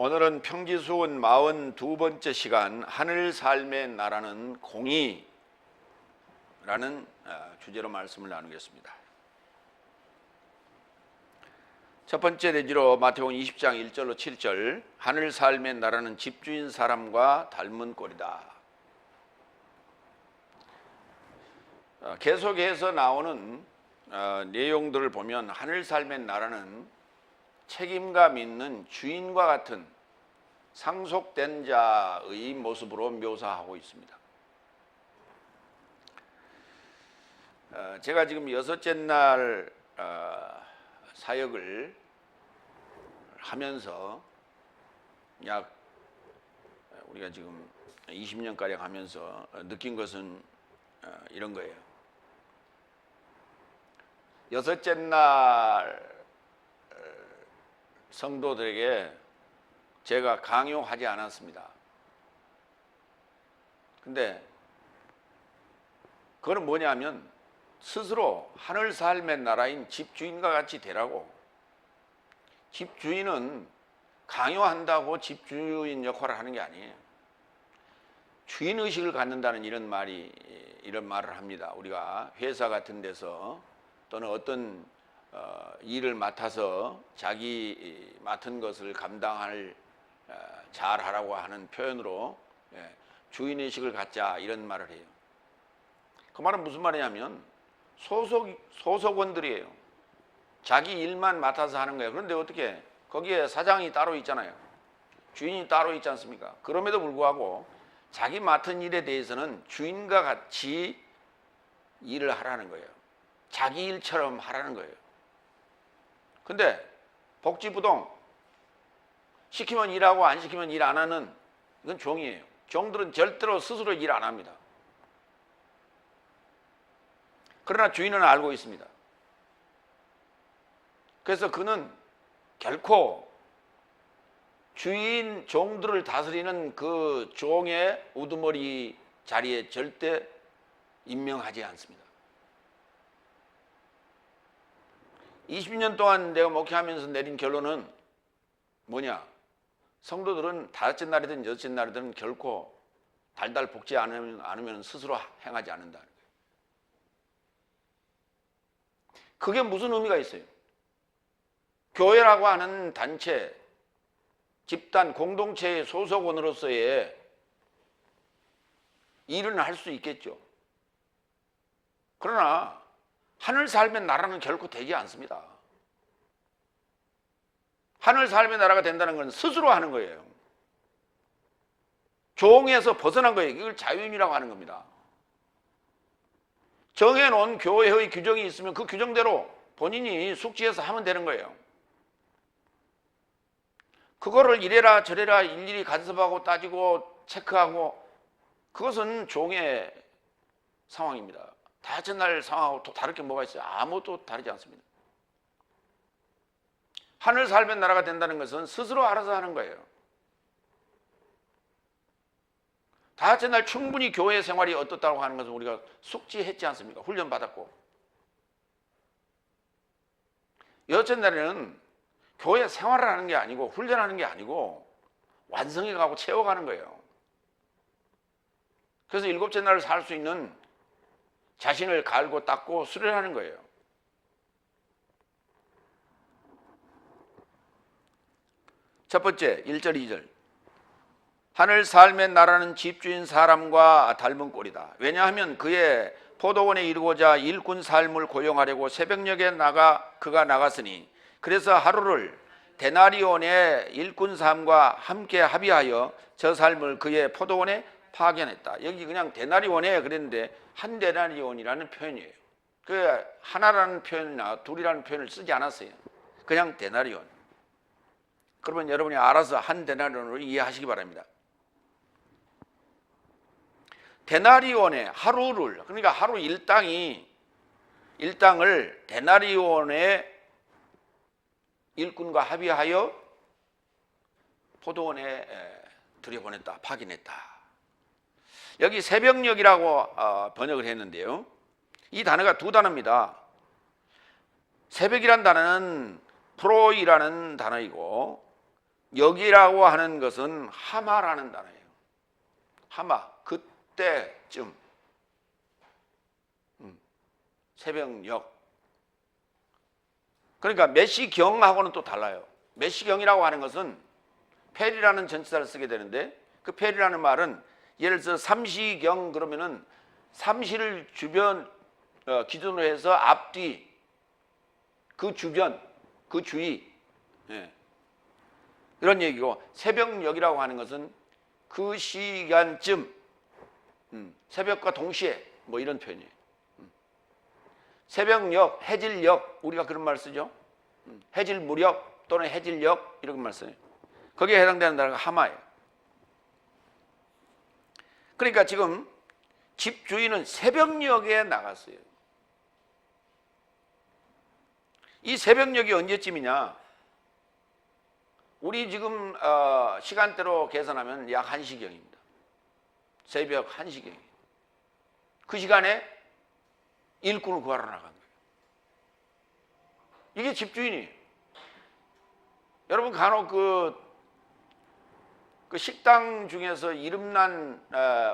오늘은 평지수훈 42번째 시간 하늘 삶의 나라는 공의라는 주제로 말씀을 나누겠습니다. 첫 번째 내지로 마태복음 20장 1절로 7절 하늘 삶의 나라는 집주인 사람과 닮은 꼴이다. 계속해서 나오는 내용들을 보면 하늘 삶의 나라는 책임감 있는 주인과 같은 상속된 자의 모습으로 묘사하고 있습니다. 제가 지금 여섯째 날 사역을 하면서 약 우리가 지금 20년가량 하면서 느낀 것은 이런 거예요. 여섯째 날 성도들에게 제가 강요하지 않았습니다. 근데 그건 뭐냐면 스스로 하늘 삶의 나라인 집주인과 같이 되라고. 집주인은 강요한다고 집주인 역할을 하는 게 아니에요. 주인의식을 갖는다는 이런 말을 합니다. 우리가 회사 같은 데서 또는 어떤 일을 맡아서 자기 맡은 것을 감당할 잘하라고 하는 표현으로 주인의식을 갖자 이런 말을 해요. 그 말은 무슨 말이냐면 소속원들이에요. 자기 일만 맡아서 하는 거예요. 그런데 어떻게 거기에 사장이 따로 있잖아요. 주인이 따로 있지 않습니까? 그럼에도 불구하고 자기 맡은 일에 대해서는 주인과 같이 일을 하라는 거예요. 자기 일처럼 하라는 거예요. 근데 복지부동 시키면 일하고 안 시키면 일 안 하는 이건 종이에요. 종들은 절대로 스스로 일 안 합니다. 그러나 주인은 알고 있습니다. 그래서 그는 결코 주인 종들을 다스리는 그 종의 우두머리 자리에 절대 임명하지 않습니다. 20년 동안 내가 목회하면서 내린 결론은 뭐냐? 성도들은 다섯째 날이든 여섯째 날이든 결코 달달 볶지 않으면 스스로 행하지 않는다는 거예요. 그게 무슨 의미가 있어요? 교회라고 하는 단체, 집단, 공동체의 소속원으로서의 일은 할 수 있겠죠. 그러나 하늘 삶의 나라는 결코 되지 않습니다. 하늘 삶의 나라가 된다는 건 스스로 하는 거예요. 종에서 벗어난 거예요. 이걸 자유인이라고 하는 겁니다. 정해놓은 교회의 규정이 있으면 그 규정대로 본인이 숙지해서 하면 되는 거예요. 그거를 이래라 저래라 일일이 간섭하고 따지고 체크하고 그것은 종의 상황입니다. 다섯째 날 상황하고 또 다를 게 뭐가 있어요? 아무것도 다르지 않습니다. 하늘 삶의 나라가 된다는 것은 스스로 알아서 하는 거예요. 다섯째 날 충분히 교회 생활이 어떻다고 하는 것은 우리가 숙지했지 않습니까? 훈련 받았고. 여섯째 날에는 교회 생활을 하는 게 아니고 훈련하는 게 아니고 완성해 가고 채워가는 거예요. 그래서 일곱째 날을 살 수 있는 자신을 갈고 닦고 수련하는 거예요. 첫 번째 1절 2절 하늘 삶의 나라는 집주인 사람과 닮은 꼴이다. 왜냐하면 그의 포도원에 이르고자 일꾼 삶을 고용하려고 새벽녘에 그가 나갔으니 그래서 하루를 데나리온의 일꾼 삶과 함께 합의하여 저 삶을 그의 포도원에 파견했다. 여기 그냥 데나리온에 그랬는데 한 데나리온이라는 표현이에요. 그 하나라는 표현이나 둘이라는 표현을 쓰지 않았어요. 그냥 데나리온. 그러면 여러분이 알아서 한 데나리온으로 이해하시기 바랍니다. 데나리온의 하루를 그러니까 하루 일당을 데나리온의 일꾼과 합의하여 포도원에 들여보냈다, 파견했다. 여기 새벽녘이라고 번역을 했는데요. 이 단어가 두 단어입니다. 새벽이란 단어는 프로이라는 단어이고 역이라고 하는 것은 하마라는 단어예요. 하마, 그때쯤. 새벽역. 그러니까 매시경하고는 또 달라요. 매시경이라고 하는 것은 페리라는 전치사를 쓰게 되는데, 그 페리라는 말은 예를 들어서 삼시경 그러면은 삼시를 주변 기준으로 해서 앞뒤, 그 주변, 그 주위, 이런 얘기고, 새벽역이라고 하는 것은 그 시간쯤, 새벽과 동시에 뭐 이런 표현이에요. 새벽역, 해질역, 우리가 그런 말 쓰죠. 해질무렵 또는 해질역 이런 말 써요. 거기에 해당되는 단어가 하마예요. 그러니까 지금 집주인은 새벽역에 나갔어요. 이 새벽역이 언제쯤이냐? 우리 지금 시간대로 계산하면 약 1시경입니다. 새벽 1시경이에요. 그 시간에 일꾼을 구하러 나간 거예요. 이게 집주인이에요. 여러분 간혹 그 식당 중에서 이름난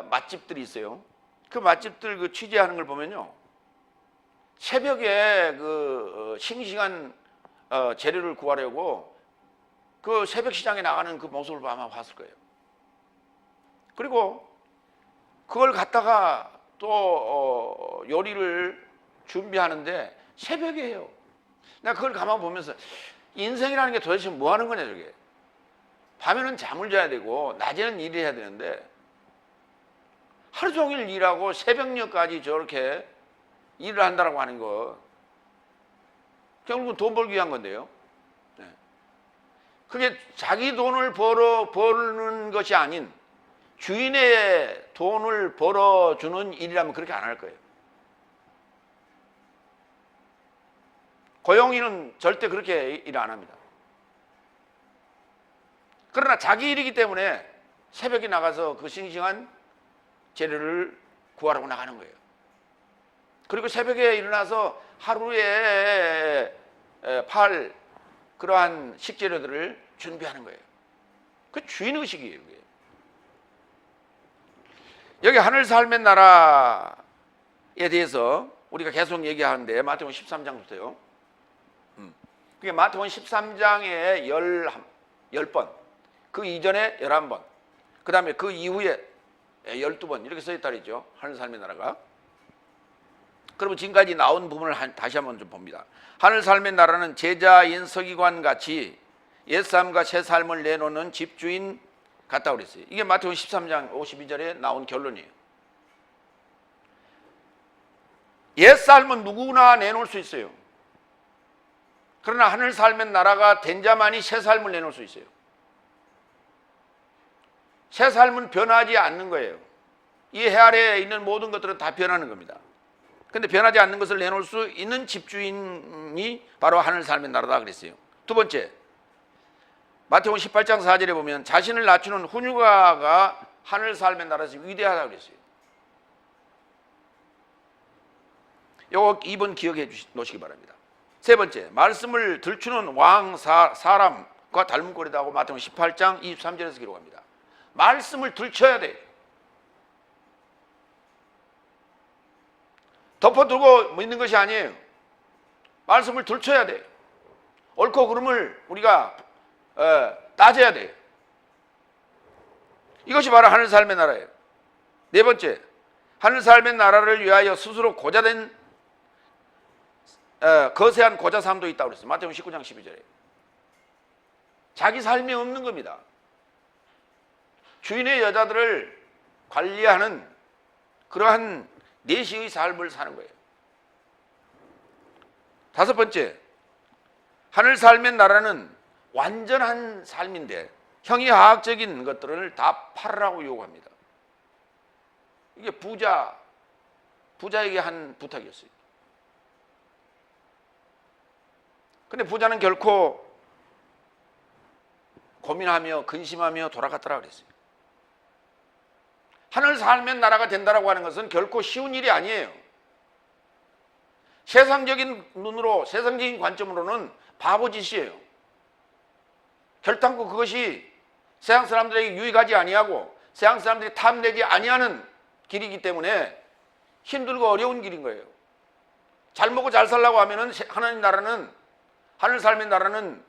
맛집들이 있어요. 그 맛집들 그 취재하는 걸 보면요, 새벽에 그 싱싱한 재료를 구하려고 그 새벽 시장에 나가는 그 모습을 아마 봤을 거예요. 그리고 그걸 갖다가 또 요리를 준비하는데 새벽에 해요. 내가 그걸 가만 보면서 인생이라는 게 도대체 뭐 하는 거냐 저게. 밤에는 잠을 자야 되고 낮에는 일을 해야 되는데 하루 종일 일하고 새벽녘까지 저렇게 일을 한다고 하는 거 결국은 돈 벌기 위한 건데요. 그게 자기 돈을 버는 것이 아닌 주인의 돈을 벌어주는 일이라면 그렇게 안 할 거예요. 고용인은 절대 그렇게 일 안 합니다. 그러나 자기 일이기 때문에 새벽에 나가서 그 싱싱한 재료를 구하러 나가는 거예요. 그리고 새벽에 일어나서 하루에 팔 그러한 식재료들을 준비하는 거예요. 그 주인의식이에요. 그게. 여기 하늘 삶의 나라에 대해서 우리가 계속 얘기하는데 마태복음 13장부터요. 그게 마태복음 13장에 10번, 그 이전에 11번, 그 다음에 그 이후에 12번 이렇게 써있다 그랬죠. 하늘 삶의 나라가. 그러면 지금까지 나온 부분을 다시 한번 좀 봅니다. 하늘 삶의 나라는 제자인 서기관 같이 옛삶과 새삶을 내놓는 집주인 같다고 그랬어요. 이게 마태복음 13장 52절에 나온 결론이에요. 옛삶은 누구나 내놓을 수 있어요. 그러나 하늘 삶의 나라가 된 자만이 새삶을 내놓을 수 있어요. 새삶은 변하지 않는 거예요. 이 해 아래에 있는 모든 것들은 다 변하는 겁니다. 근데 변하지 않는 것을 내놓을 수 있는 집주인이 바로 하늘 삶의 나라다 그랬어요. 두 번째, 마태복음 18장 4절에 보면 자신을 낮추는 훈유가가 하늘 삶의 나라에서 위대하다고 그랬어요. 요거 2번 기억해 놓으시기 바랍니다. 세 번째, 말씀을 들추는 왕 사람과 닮은 꼴이라고 마태복음 18장 23절에서 기록합니다. 말씀을 들춰야 돼. 덮어두고 있는 것이 아니에요. 말씀을 들춰야 돼. 옳고 그름을 우리가 따져야 돼. 이것이 바로 하늘 삶의 나라예요. 네 번째, 하늘 삶의 나라를 위하여 스스로 고자된 거세한 고자 삶도 있다고 그랬어요. 마태복음 19장 12절에. 자기 삶이 없는 겁니다. 주인의 여자들을 관리하는 그러한 내시의 삶을 사는 거예요. 다섯 번째, 하늘 삶의 나라는 완전한 삶인데 형이하학적인 것들을 다 팔으라고 요구합니다. 이게 부자에게 한 부탁이었어요. 근데 부자는 결코 고민하며 근심하며 돌아갔더라 그랬어요. 하늘 삶의 나라가 된다라고 하는 것은 결코 쉬운 일이 아니에요. 세상적인 눈으로, 세상적인 관점으로는 바보짓이에요. 결단코 그것이 세상 사람들에게 유익하지 아니하고 세상 사람들이 탐내지 아니하는 길이기 때문에 힘들고 어려운 길인 거예요. 잘 먹고 잘 살려고 하면은 하나님 나라는, 하늘 삶의 나라는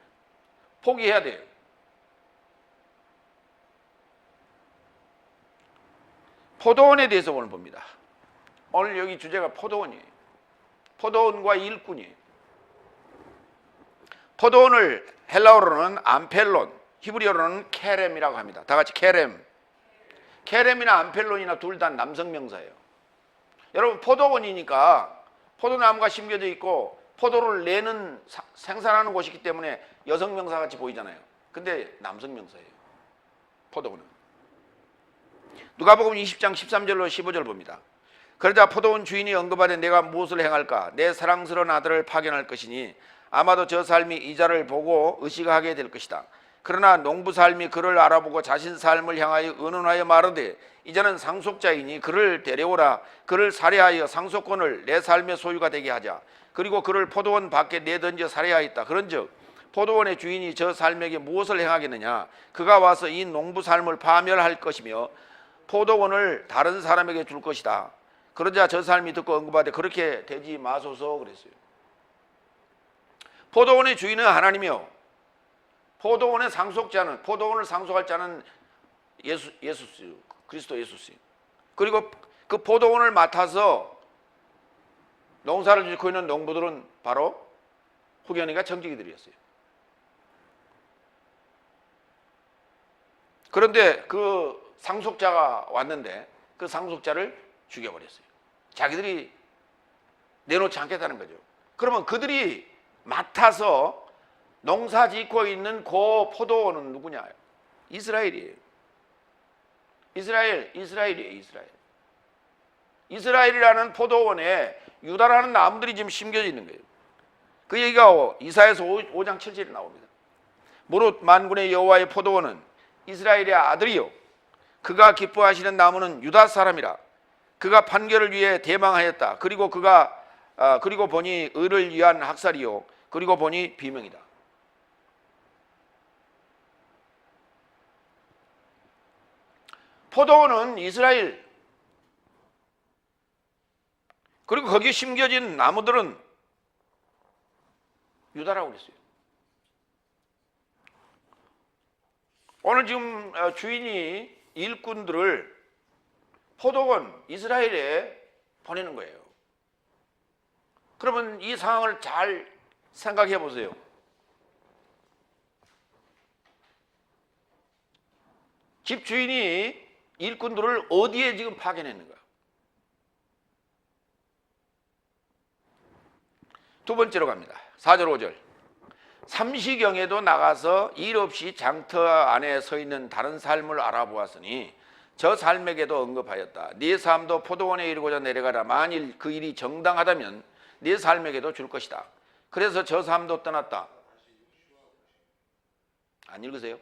포기해야 돼요. 포도원에 대해서 오늘 봅니다. 오늘 여기 주제가 포도원이에요. 포도원과 일꾼이에요. 포도원을 헬라어로는 암펠론, 히브리어로는 케렘이라고 합니다. 다 같이 케렘. 케렘이나 암펠론이나 둘 다 남성 명사예요. 여러분, 포도원이니까 포도나무가 심겨져 있고 포도를 내는, 생산하는 곳이기 때문에 여성 명사 같이 보이잖아요. 근데 남성 명사예요. 포도원은. 누가복음 20장 13절로 15절 봅니다. 그러자 포도원 주인이 언급하되 내가 무엇을 행할까? 내 사랑스러운 아들을 파견할 것이니 아마도 저 삶이 이자를 보고 의식하게 될 것이다. 그러나 농부 삶이 그를 알아보고 자신 삶을 향하여 의논하여 말하되 이제는 상속자이니 그를 데려오라. 그를 살해하여 상속권을 내 삶의 소유가 되게 하자. 그리고 그를 포도원 밖에 내던져 살해하였다. 그런즉 포도원의 주인이 저 삶에게 무엇을 행하겠느냐? 그가 와서 이 농부 삶을 파멸할 것이며 포도원을 다른 사람에게 줄 것이다. 그러자 저 사람이 듣고 언급하되 그렇게 되지 마소서 그랬어요. 포도원의 주인은 하나님이요, 포도원의 상속자는, 포도원을 상속할 자는 예수스, 그리스도 예수스. 그리고 그 포도원을 맡아서 농사를 짓고 있는 농부들은 바로 후견인과 청지기들이었어요. 그런데 그 상속자가 왔는데 그 상속자를 죽여버렸어요. 자기들이 내놓지 않겠다는 거죠. 그러면 그들이 맡아서 농사 짓고 있는 그 포도원은 누구냐? 이스라엘이에요. 이스라엘이에요. 이스라엘이라는 포도원에 유다라는 나무들이 지금 심겨져 있는 거예요. 그 얘기가 이사야서 5장 7절에 나옵니다. 무릇 만군의 여호와의 포도원은 이스라엘의 아들이요 그가 기뻐하시는 나무는 유다 사람이라. 그가 판결을 위해 대망하였다. 그리고 그리고 보니 의를 위한 학살이요 그리고 보니 비명이다. 포도원은 이스라엘, 그리고 거기에 심겨진 나무들은 유다라고 그랬어요. 오늘 지금 주인이 일꾼들을 포도원 이스라엘에 보내는 거예요. 그러면 이 상황을 잘 생각해 보세요. 집주인이 일꾼들을 어디에 지금 파견했는가? 두 번째로 갑니다. 4절 5절. 삼시경에도 나가서 일 없이 장터 안에 서 있는 다른 삶을 알아보았으니 저 삶에게도 언급하였다. 네 삶도 포도원에 이르고자 내려가라. 만일 그 일이 정당하다면 네 삶에게도 줄 것이다. 그래서 저 삶도 떠났다. 안 읽으세요?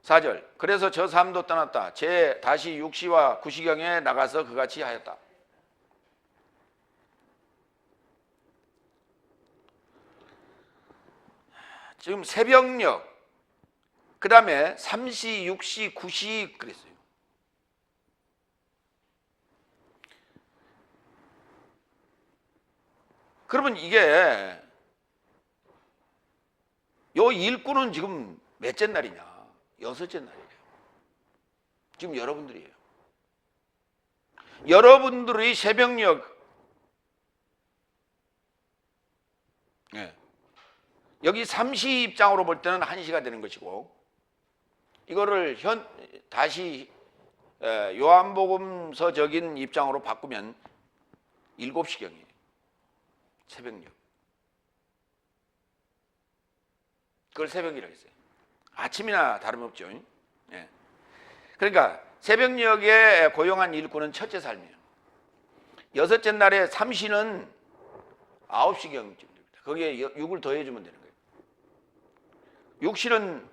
4절. 그래서 저 삶도 떠났다. 다시 6시와 9시경에 나가서 그같이 하였다. 지금 새벽녘, 그 다음에 3시, 6시, 9시 그랬어요. 그러면 이게 요 일꾼은 지금 몇째 날이냐? 6째 날이에요. 지금 여러분들이에요. 여러분들의 새벽녘, 여기 3시 입장으로 볼 때는 1시가 되는 것이고, 이거를 다시 요한복음서적인 입장으로 바꾸면 7시경이에요. 새벽녘. 그걸 새벽이라고 했어요. 아침이나 다름없죠. 그러니까 새벽녘에 고용한 일꾼은 첫째 삶이에요. 6째 날에 3시는 9시경쯤 됩니다. 거기에 6을 더해주면 되는 거예요. 6시는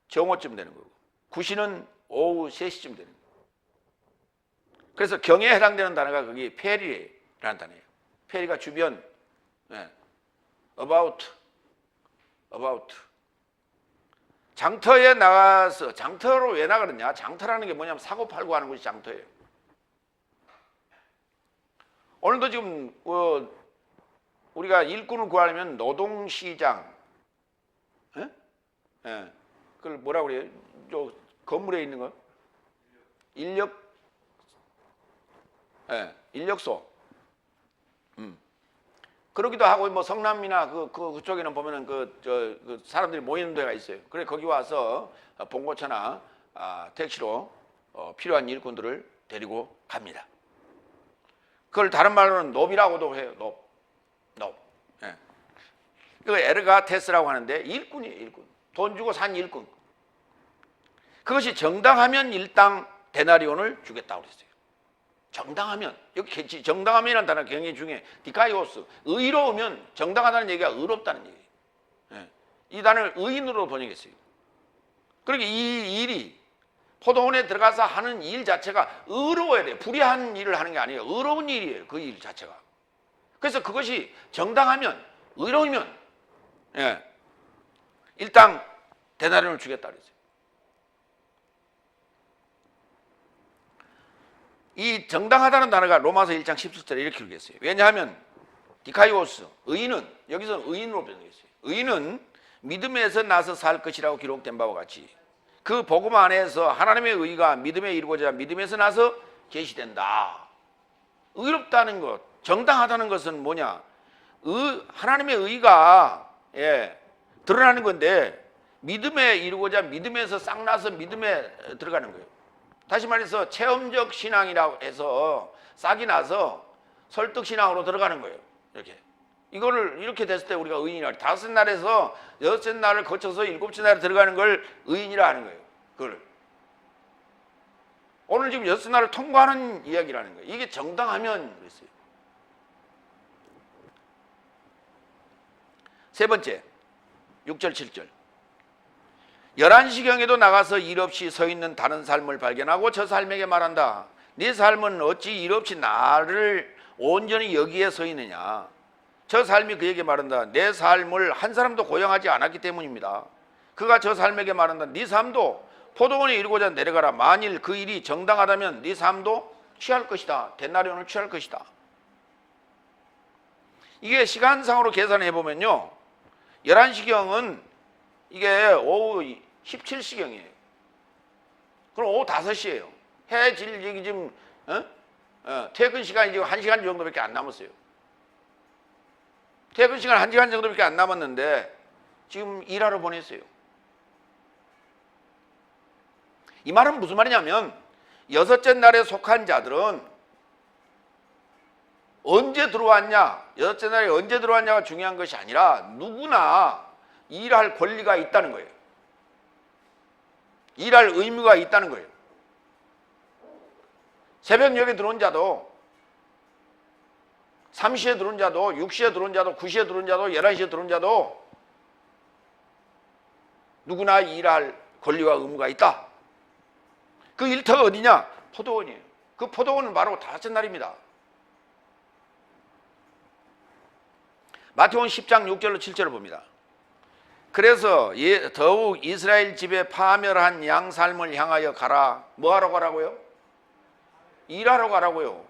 정오쯤 되는 거고 9시는 오후 3시쯤 되는 거예요. 그래서 경에 해당되는 단어가 거기 페리라는 단어예요. 페리가 주변, about, about. 장터에 나가서, 장터로 왜 나가느냐? 장터라는 게 뭐냐면 사고 팔고 하는 것이 장터예요. 오늘도 지금 우리가 일꾼을 구하려면 노동시장, 예? 예. 그걸 뭐라고 그래요? 저 건물에 있는 거? 인력소. 그러기도 하고, 뭐 성남이나 그쪽에는 보면은 그 사람들이 모이는 데가 있어요. 그래 거기 와서 봉고차나 택시로 필요한 일꾼들을 데리고 갑니다. 그걸 다른 말로는 노비라고도 해요. 노. 예. 그 에르가테스라고 하는데 일꾼이에요. 일꾼. 돈 주고 산 일꾼. 그것이 정당하면 일당 데나리온을 주겠다고 그랬어요. 정당하면, 여기 정당하면이라는 단어가 굉장히 중요해. 디카이오스, 의로우면, 정당하다는 얘기가 의롭다는 얘기예요. 예. 이 단어를 의인으로 번역했어요. 그러니까 이 일이 포도원에 들어가서 하는 일 자체가 의로워야 돼요. 불의한 일을 하는 게 아니에요. 의로운 일이에요. 그 일 자체가. 그래서 그것이 정당하면, 의로우면, 예, 일당 데나리온을 주겠다 그랬어요. 이 정당하다는 단어가 로마서 1장 17절에 이렇게 읽겠어요. 왜냐하면 디카이오스, 의인은, 여기서 의인으로 변했어요. 의인은 믿음에서 나서 살 것이라고 기록된 바와 같이 그 복음 안에서 하나님의 의가 믿음에 이루고자 믿음에서 나서 계시된다. 의롭다는 것, 정당하다는 것은 뭐냐? 하나님의 의가 드러나는 건데 믿음에 이루고자 믿음에서 싹 나서 믿음에 들어가는 거예요. 다시 말해서 체험적 신앙이라고 해서 싹이 나서 설득신앙으로 들어가는 거예요. 이렇게. 이거를 이렇게 됐을 때 우리가 의인이라, 5날에서 6날을 거쳐서 7날에 들어가는 걸 의인이라 하는 거예요. 그걸. 오늘 지금 6날을 통과하는 이야기라는 거예요. 이게 정당하면 그랬어요. 세 번째, 6절 7절. 11시경에도 나가서 일 없이 서 있는 다른 삶을 발견하고 저 삶에게 말한다. 네 삶은 어찌 일 없이 나를 온전히 여기에 서 있느냐. 저 삶이 그에게 말한다. 내 삶을 한 사람도 고용하지 않았기 때문입니다. 그가 저 삶에게 말한다. 네 삶도 포도원에 이르고자 내려가라. 만일 그 일이 정당하다면 네 삶도 취할 것이다. 데나리온을 취할 것이다. 이게 시간상으로 계산해 보면요, 11시경은 이게 오후 17시경이에요. 그럼 오후 5시예요. 해 질 얘기 지금 퇴근 시간이 지금 1시간 정도밖에 안 남았어요. 퇴근 시간 1시간 정도밖에 안 남았는데 지금 일하러 보냈어요. 이 말은 무슨 말이냐면 6째 날에 속한 자들은 언제 들어왔냐, 6째 날에 언제 들어왔냐가 중요한 것이 아니라 누구나 일할 권리가 있다는 거예요. 일할 의무가 있다는 거예요. 새벽녘에 들어온 자도, 3시에 들어온 자도, 6시에 들어온 자도, 9시에 들어온 자도, 11시에 들어온 자도 누구나 일할 권리와 의무가 있다. 그 일터가 어디냐? 포도원이에요. 그 포도원은 바로 5째 날입니다. 마태복음 10장 6절로 7절을 봅니다. 그래서 더욱 이스라엘 집에 파멸한 양 삶을 향하여 가라. 뭐 하러 가라고요? 일하러 가라고요.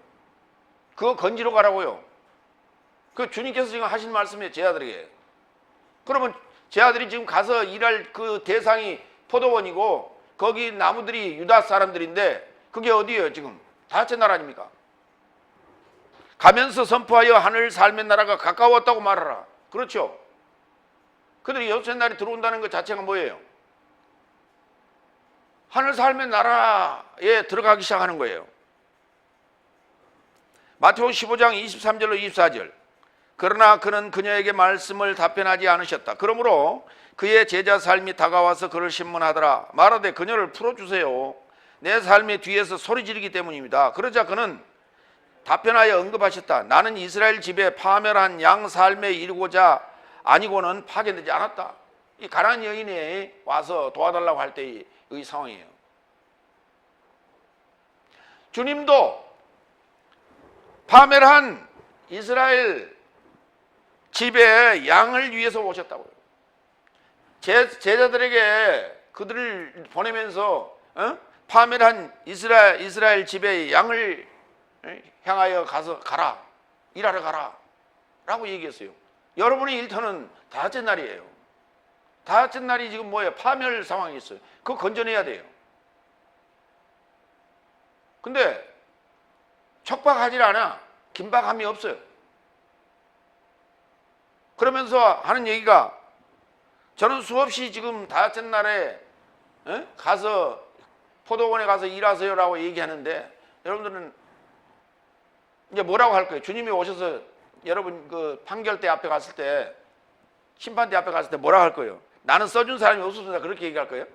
그거 건지러 가라고요. 그 주님께서 지금 하신 말씀이에요, 제 아들에게. 그러면 제 아들이 지금 가서 일할 그 대상이 포도원이고 거기 나무들이 유다 사람들인데 그게 어디예요 지금? 5째 날 아닙니까? 가면서 선포하여 하늘 삶의 나라가 가까웠다고 말하라. 그렇죠? 그들이 6째 날에 들어온다는 것 자체가 뭐예요? 하늘 삶의 나라에 들어가기 시작하는 거예요. 마태복음 15장 23절로 24절. 그러나 그는 그녀에게 말씀을 답변하지 않으셨다. 그러므로 그의 제자 삶이 다가와서 그를 신문하더라. 말하되 그녀를 풀어주세요. 내 삶의 뒤에서 소리 지르기 때문입니다. 그러자 그는 답변하여 언급하셨다. 나는 이스라엘 집에 파멸한 양 삶에 이르고자 아니고는 파견되지 않았다. 이 가난한 여인이 와서 도와달라고 할 때의 상황이에요. 주님도 파멸한 이스라엘 집에 양을 위해서 오셨다고요. 제자들에게 그들을 보내면서 파멸한 이스라엘 집에 양을 향하여 가라, 일하러 가라 라고 얘기했어요. 여러분의 일터는 다섯째 날이에요. 다섯째 날이 지금 뭐예요? 파멸 상황이 있어요. 그거 건져내야 돼요. 근데 척박하지 않아. 긴박함이 없어요. 그러면서 하는 얘기가, 저는 수없이 지금 다섯째 날에 가서 포도원에 가서 일하세요라고 얘기하는데, 여러분들은 이제 뭐라고 할 거예요? 주님이 오셔서 여러분 그 판결대 앞에 갔을 때, 심판대 앞에 갔을 때 뭐라고 할 거예요? 나는 써준 사람이 없었습니다. 그렇게 얘기할 거예요?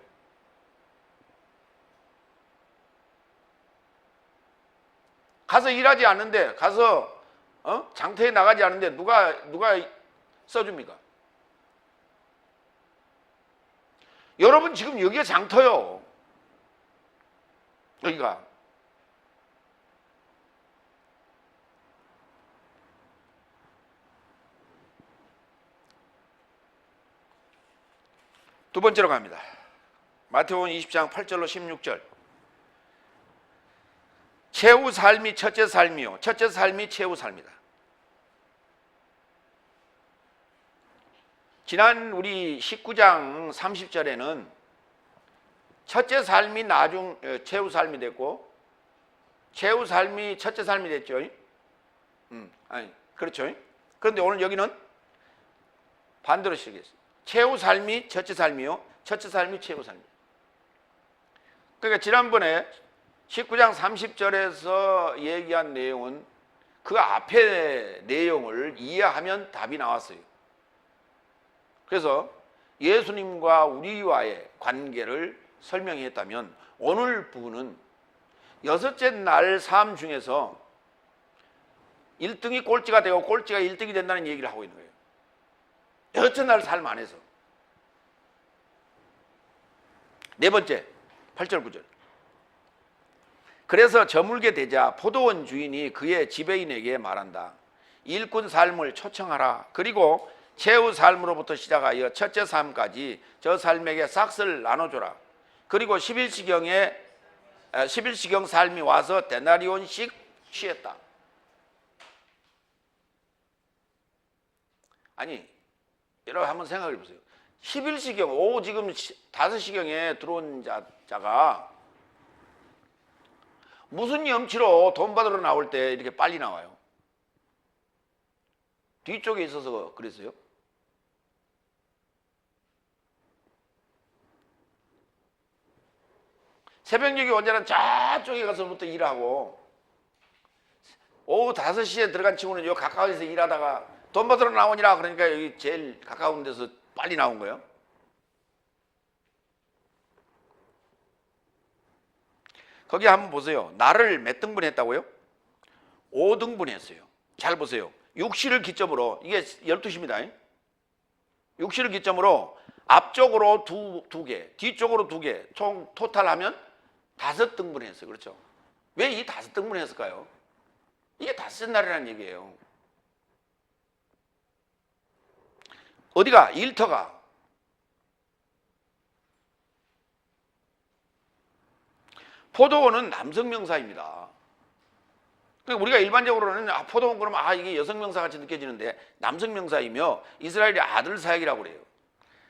가서 일하지 않는데, 가서 장터에 나가지 않는데 누가 써줍니까? 여러분 지금 여기가 장터요. 여기가. 두 번째로 갑니다. 마태복음 20장 8절로 16절. 최후 삶이 첫째 삶이요, 첫째 삶이 최후 삶이다. 지난 우리 19장 30절에는 첫째 삶이 최후 삶이 됐고, 최후 삶이 첫째 삶이 됐죠. 그렇죠. 그런데 오늘 여기는 반대로 시작했어요. 최후 삶이 첫째 삶이요, 첫째 삶이 최후 삶이에요. 그러니까 지난번에 19장 30절에서 얘기한 내용은 그 앞의 내용을 이해하면 답이 나왔어요. 그래서 예수님과 우리와의 관계를 설명했다면, 오늘 부분은 여섯째 날 삶 중에서 1등이 꼴찌가 되고 꼴찌가 1등이 된다는 얘기를 하고 있는 거예요. 여섯째 날 삶 안에서. 네 번째, 8절 9절. 그래서 저물게 되자 포도원 주인이 그의 지배인에게 말한다. 일꾼 삶을 초청하라. 그리고 최후 삶으로부터 시작하여 첫째 삶까지 저 삶에게 싹을 나눠줘라. 그리고 11시경 삶이 와서 데나리온씩 취했다. 아니, 여러분 한번 생각해 보세요. 11시경, 오후 지금 5시경에 들어온 자가 무슨 염치로 돈 받으러 나올 때 이렇게 빨리 나와요? 뒤쪽에 있어서 그랬어요? 새벽녘에 언제나 저쪽에 가서부터 일하고, 오후 5시에 들어간 친구는 요 가까이서 일하다가 돈 받으러 나오니라 그러니까 여기 제일 가까운 데서 빨리 나온 거예요. 거기 한번 보세요. 날을 몇 등분 했다고요? 5등분 했어요. 잘 보세요. 6시를 기점으로, 이게 12시입니다. 6시를 기점으로 앞쪽으로 두 개, 뒤쪽으로 2개, 총 토탈하면 5등분 했어요. 그렇죠? 왜 이 5등분 했을까요? 이게 닷새 날이라는 얘기예요. 어디가? 일터가. 포도원은 남성 명사입니다. 그러니까 우리가 일반적으로는 포도원 그러면 이게 여성 명사 같이 느껴지는데 남성 명사이며 이스라엘의 아들 사역이라고 그래요.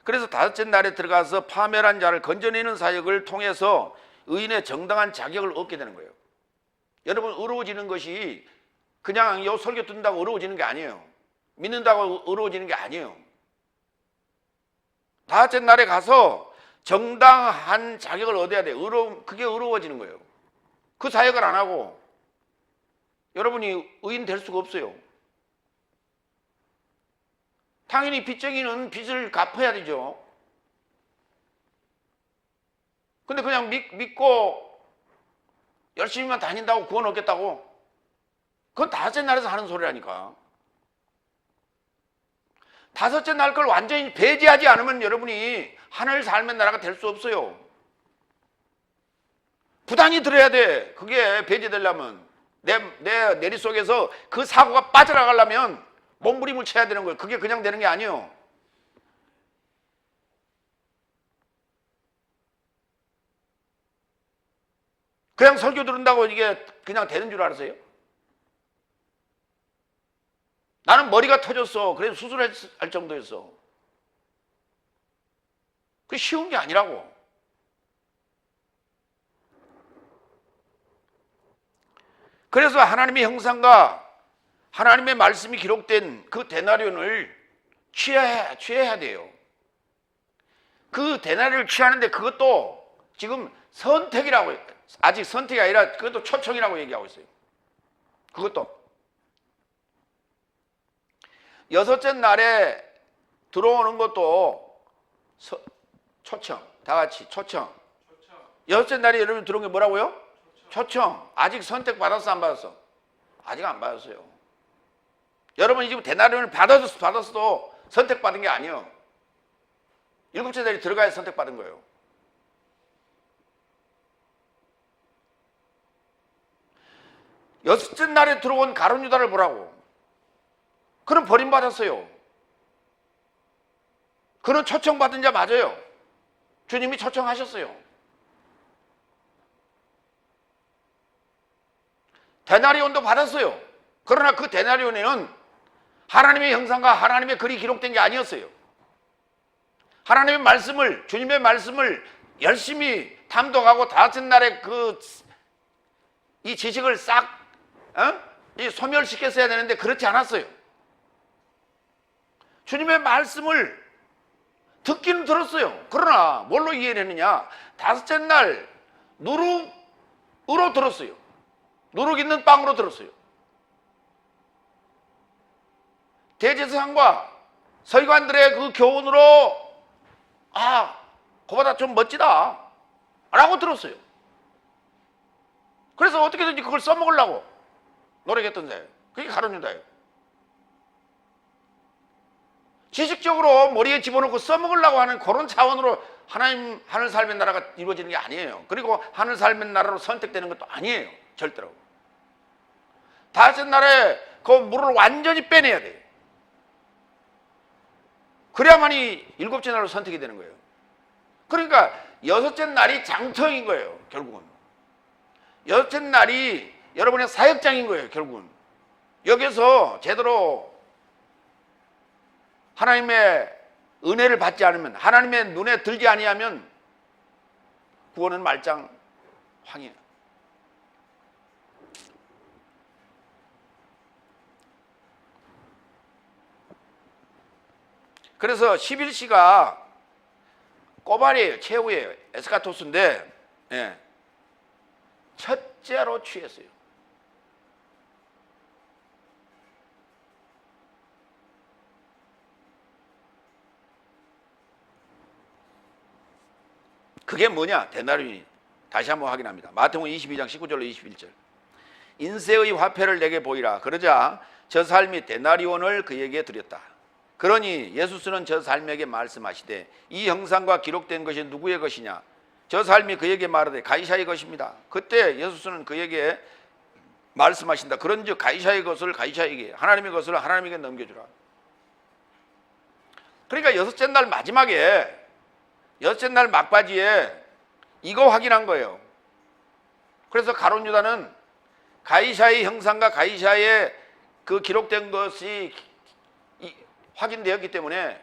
그래서 다섯째 날에 들어가서 파멸한 자를 건져내는 사역을 통해서 의인의 정당한 자격을 얻게 되는 거예요. 여러분, 의로워지는 것이 그냥 요 설교 듣는다고 의로워지는 게 아니에요. 믿는다고 의로워지는 게 아니에요. 다섯째 날에 가서 정당한 자격을 얻어야 돼요. 그게 의로워지는 거예요. 그 사역을 안 하고 여러분이 의인 될 수가 없어요. 당연히 빚쟁이는 빚을 갚아야 되죠. 근데 그냥 믿고 열심히만 다닌다고 구원 얻겠다고? 그건 다섯째 날에서 하는 소리라니까. 다섯째 날 걸 완전히 배제하지 않으면 여러분이 하늘 삶의 나라가 될 수 없어요. 부단히 들어야 돼. 그게 배제되려면, 내 내리 속에서 그 사고가 빠져나가려면 몸부림을 쳐야 되는 거예요. 그게 그냥 되는 게 아니에요. 그냥 설교 들은다고 이게 그냥 되는 줄 알았어요? 나는 머리가 터졌어. 그래서 수술할 정도였어. 그게 쉬운 게 아니라고. 그래서 하나님의 형상과 하나님의 말씀이 기록된 그 데나리온을 취해야 돼요. 그 데나리온을 취하는데 그것도 지금 선택이라고, 아직 선택이 아니라 그것도 초청이라고 얘기하고 있어요. 그것도 여섯째 날에 들어오는 것도 초청. 다 같이 초청. 여섯째 날에 여러분 들어온 게 뭐라고요? 초청. 아직 선택 받았어 안 받았어? 아직 안 받았어요. 여러분이 지금 데나리온을 받았어도 선택받은 게 아니에요. 일곱째 날에 들어가야 선택받은 거예요. 여섯째 날에 들어온 가룟 유다를 보라고. 그는 버림받았어요. 그는 초청받은 자 맞아요. 주님이 초청하셨어요. 데나리온도 받았어요. 그러나 그 데나리온에는 하나님의 형상과 하나님의 글이 기록된 게 아니었어요. 하나님의 말씀을, 주님의 말씀을 열심히 탐독하고 다섯째 날에 이 지식을 싹 소멸시켰어야 되는데 그렇지 않았어요. 주님의 말씀을 듣기는 들었어요. 그러나 뭘로 이해를 했느냐? 다섯째 날 누룩으로 들었어요. 누룩 있는 빵으로 들었어요. 대제사장과 서기관들의 그 교훈으로 그보다 좀 멋지다 라고 들었어요. 그래서 어떻게든지 그걸 써먹으려고 노력했던 자예요. 그게 가룟 유다예요. 지식적으로 머리에 집어넣고 써먹으려고 하는 그런 차원으로 하늘 삶의 나라가 이루어지는 게 아니에요. 그리고 하늘 삶의 나라로 선택되는 것도 아니에요. 절대로. 다섯째 날에 그 물을 완전히 빼내야 돼요. 그래야만이 일곱째 날로 선택이 되는 거예요. 그러니까 여섯째 날이 장터인 거예요. 결국은 여섯째 날이 여러분의 사역장인 거예요. 결국은 여기서 제대로 하나님의 은혜를 받지 않으면, 하나님의 눈에 들지 아니하면 구원은 말짱황이에요. 그래서 11시가 꼬발이에요. 최후예요. 에스카토스인데 첫째로 취했어요. 그게 뭐냐? 데나리온이. 다시 한번 확인합니다. 마태복음 22장 19절로 21절. 인세의 화폐를 내게 보이라. 그러자 저 삶이 데나리온을 그에게 드렸다. 그러니 예수스는 저 삶에게 말씀하시되 이 형상과 기록된 것이 누구의 것이냐? 저 삶이 그에게 말하되 가이사의 것입니다. 그때 예수스는 그에게 말씀하신다. 그런즉 가이사의 것을 가이사에게, 하나님의 것을 하나님에게 넘겨주라. 그러니까 여섯째 날 마지막에, 여섯째 날 막바지에 이거 확인한 거예요. 그래서 가룟 유다는 가이사의 형상과 가이사의 그 기록된 것이 확인되었기 때문에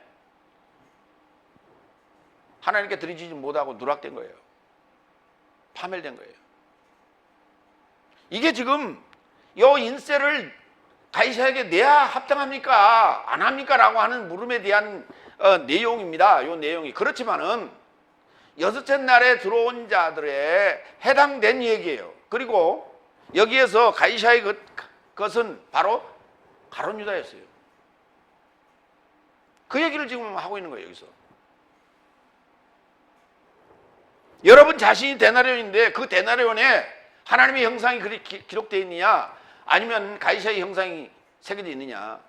하나님께 드리지 못하고 누락된 거예요. 파멸된 거예요. 이게 지금 요 인세를 가이사에게 내야 합당합니까? 안 합니까? 라고 하는 물음에 대한 내용입니다. 요 내용이. 그렇지만은 여섯째 날에 들어온 자들에 해당된 얘기예요. 그리고 여기에서 가이사의 것은 바로 가룟 유다였어요. 그 얘기를 지금 하고 있는 거예요. 여기서 여러분 자신이 데나리온인데 그 데나리온에 하나님의 형상이 기록되어 있느냐, 아니면 가이사의 형상이 새겨져 있느냐.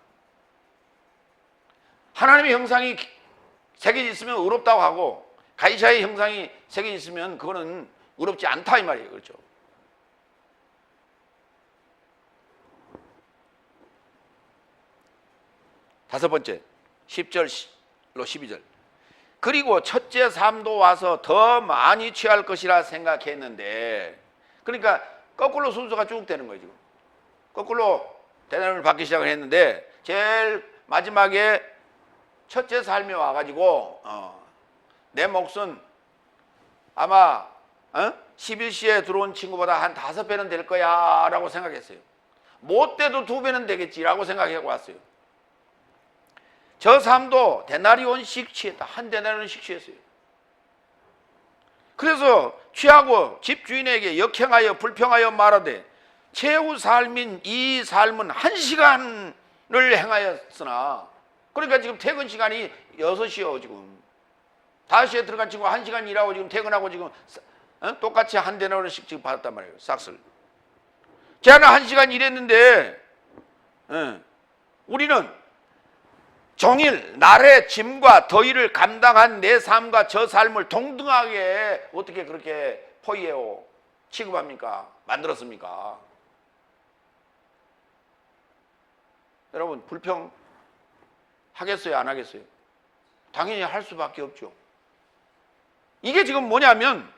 하나님의 형상이 새겨져 있으면 의롭다고 하고 가이사의 형상이 새겨져 있으면 그거는 의롭지 않다 이 말이에요. 그렇죠? 다섯 번째 10절로 12절. 그리고 첫째 삶도 와서 더 많이 취할 것이라 생각했는데, 그러니까 거꾸로 순서가 쭉 되는 거예요. 지금 거꾸로 대나리를 받기 시작을 했는데 제일 마지막에 첫째 삶에 와가지고 내 몫은 아마 11시에 들어온 친구보다 한 5배는 될 거야 라고 생각했어요. 못 돼도 2배는 되겠지라고 생각하고 왔어요. 저 삶도 데나리온씩 취했다. 한 데나리온씩 취했어요. 그래서 취하고 집주인에게 역행하여 불평하여 말하되 최후 삶인 이 삶은 1시간을 행하였으나, 그러니까 지금 퇴근 시간이 6시요. 지금 5시에 들어간 친구가 1시간 일하고 지금 퇴근하고 지금 똑같이 한 데나리온씩 지금 받았단 말이에요. 싹쓸. 쟤는 1시간 일했는데 우리는 종일 날의 짐과 더위를 감당한 내 삶과 저 삶을 동등하게 어떻게 그렇게 포이해요 취급합니까? 만들었습니까? 여러분 불평 하겠어요? 안 하겠어요? 당연히 할 수밖에 없죠. 이게 지금 뭐냐면,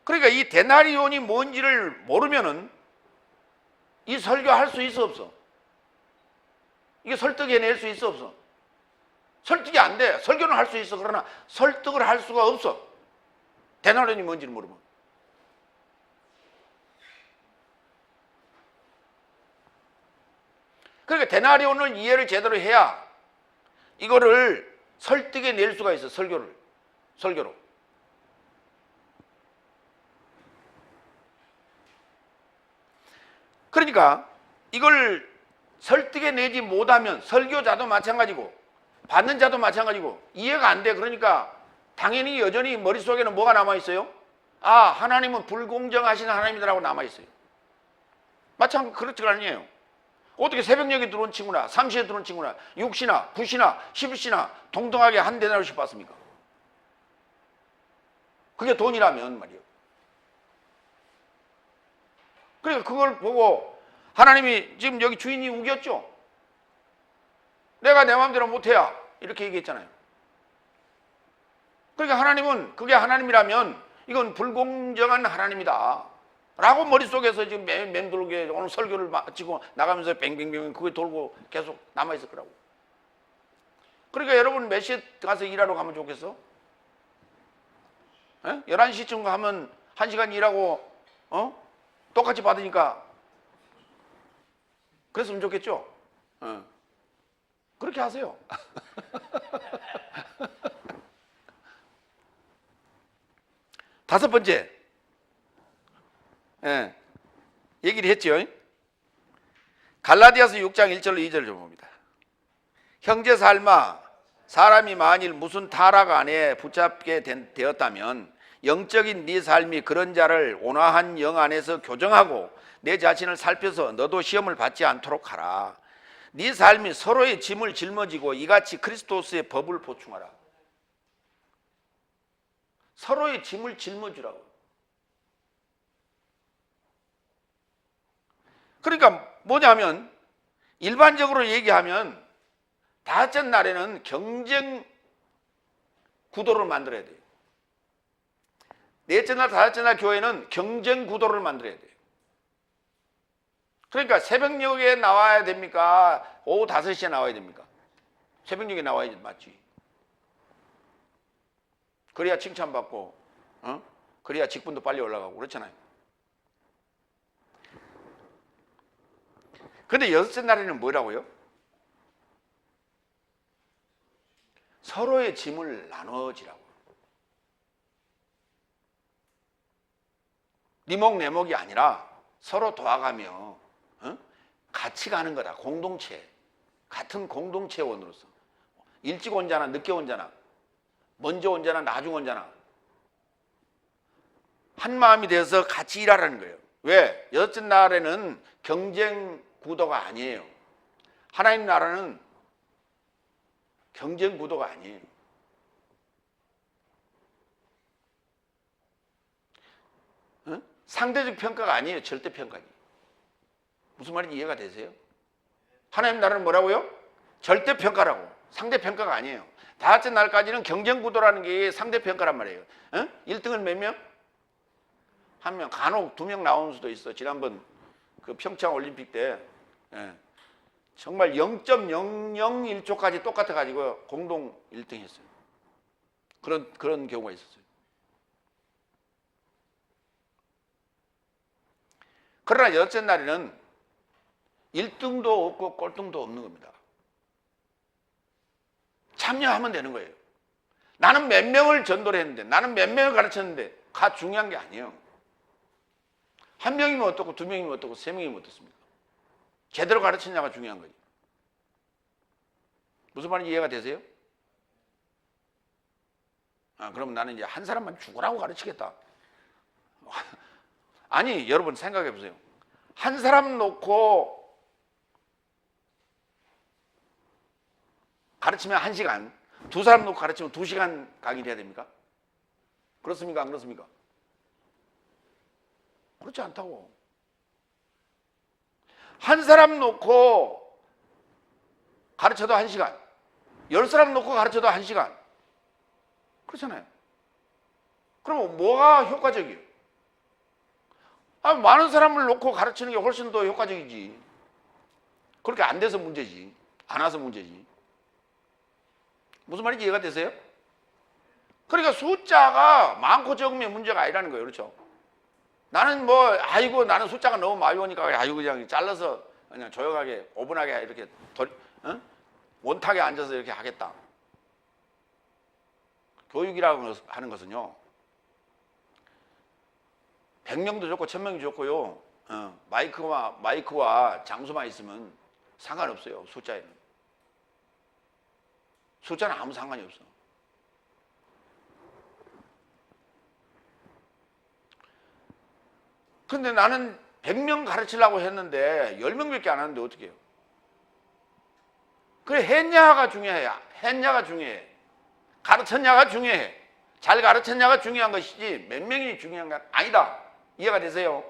그러니까 이 데나리온이 뭔지를 모르면은 이 설교할 수 있어 없어? 이게 설득해낼 수 있어 없어? 설득이 안 돼. 설교는 할 수 있어. 그러나 설득을 할 수가 없어. 데나리온이 뭔지를 모르면. 그러니까 데나리온을 이해를 제대로 해야 이거를 설득해낼 수가 있어. 설교로. 그러니까 이걸 설득해내지 못하면 설교자도 마찬가지고 받는 자도 마찬가지고 이해가 안 돼. 그러니까 당연히 여전히 머릿속에는 뭐가 남아있어요? 아, 하나님은 불공정하신 하나님이라고 남아있어요. 마찬가지 그렇지 아니에요. 어떻게 새벽녘에 들어온 친구나 3시에 들어온 친구나 6시나 9시나 11시나 동등하게 한 데나리온씩 받습니까? 그게 돈이라면 말이에요. 그러니까 그걸 보고 하나님이 지금 여기 주인이 우겼죠. 내가 내 마음대로 못해야 이렇게 얘기했잖아요. 그러니까 하나님은 그게 하나님이라면 이건 불공정한 하나님이다 라고 머릿속에서 지금 맴돌게 오늘 설교를 마치고 나가면서 뱅뱅뱅 그게 돌고 계속 남아있을 거라고. 그러니까 여러분 몇 시에 가서 일하러 가면 좋겠어? 11시쯤 가면 1시간 일하고 똑같이 받으니까 그랬으면 좋겠죠? 그렇게 하세요. 다섯 번째, 얘기를 했죠. 갈라디아서 6장 1절로 2절 좀 봅니다. 형제 삶아, 사람이 만일 무슨 타락 안에 붙잡게 되었다면 영적인 네 삶이 그런 자를 온화한 영 안에서 교정하고 내 자신을 살펴서 너도 시험을 받지 않도록 하라. 네 삶이 서로의 짐을 짊어지고 이같이 그리스도스의 법을 보충하라. 서로의 짐을 짊어지라고. 그러니까 뭐냐면 일반적으로 얘기하면 다섯째 날에는 경쟁 구도를 만들어야 돼요. 넷째 날, 다섯째 날 교회는 경쟁 구도를 만들어야 돼요. 그러니까 새벽녘에 나와야 됩니까? 오후 5시에 나와야 됩니까? 새벽녘에 나와야지 맞지. 그래야 칭찬받고, 그래야 직분도 빨리 올라가고 그렇잖아요. 근데 여섯째 날에는 뭐라고요? 서로의 짐을 나눠지라고. 네 목 내 목이 아니라 서로 도와가며 같이 가는 거다. 공동체. 같은 공동체원으로서. 일찍 온 자나 늦게 온 자나 먼저 온 자나 나중 온 자나 한 마음이 되어서 같이 일하라는 거예요. 왜? 여섯째 날에는 경쟁 구도가 아니에요. 하나님 나라는 경쟁 구도가 아니에요. 상대적 평가가 아니에요. 절대 평가지. 무슨 말인지 이해가 되세요? 하나님 나라는 뭐라고요? 절대 평가라고. 상대 평가가 아니에요. 다섯째 날까지는 경쟁 구도라는 게 상대평가란 말이에요. 1등은 몇 명? 한 명. 간혹 2명 나오는 수도 있어. 지난번 그 평창 올림픽 때 정말 0.001초까지 똑같아가지고 공동 1등 했어요. 그런 경우가 있었어요. 그러나 여섯째 날에는 1등도 없고 꼴등도 없는 겁니다. 참여하면 되는 거예요. 나는 몇 명을 전도를 했는데, 나는 몇 명을 가르쳤는데, 가 중요한 게 아니에요. 한 명이면 어떻고, 두 명이면 어떻고, 세 명이면 어떻습니까? 제대로 가르쳤냐가 중요한 거죠. 무슨 말인지 이해가 되세요? 그럼 나는 이제 한 사람만 죽으라고 가르치겠다. 아니, 여러분 생각해 보세요. 한 사람 놓고 가르치면 1시간, 두 사람 놓고 가르치면 2시간 강의를 해야 됩니까? 그렇습니까? 안 그렇습니까? 그렇지 않다고. 한 사람 놓고 가르쳐도 1시간, 10사람 놓고 가르쳐도 1시간. 그렇잖아요. 그럼 뭐가 효과적이에요? 많은 사람을 놓고 가르치는 게 훨씬 더 효과적이지. 그렇게 안 돼서 문제지. 안 와서 문제지. 무슨 말인지 이해가 되세요? 그러니까 숫자가 많고 적음이 문제가 아니라는 거예요. 그렇죠? 나는 나는 숫자가 너무 많이 오니까 그냥 잘라서 그냥 조용하게 오분하게 이렇게 원탁에 앉아서 이렇게 하겠다. 교육이라고 하는 것은요, 100명도 좋고 1000명이 좋고요, 마이크와 장소만 있으면 상관없어요. 숫자에는. 숫자는 아무 상관이 없어. 근데 나는 100명 가르치려고 했는데 10명밖에 안 하는데 어떻게 해요? 그래, 했냐가 중요해. 했냐가 중요해. 가르쳤냐가 중요해. 잘 가르쳤냐가 중요한 것이지 몇 명이 중요한 건 아니다. 이해가 되세요?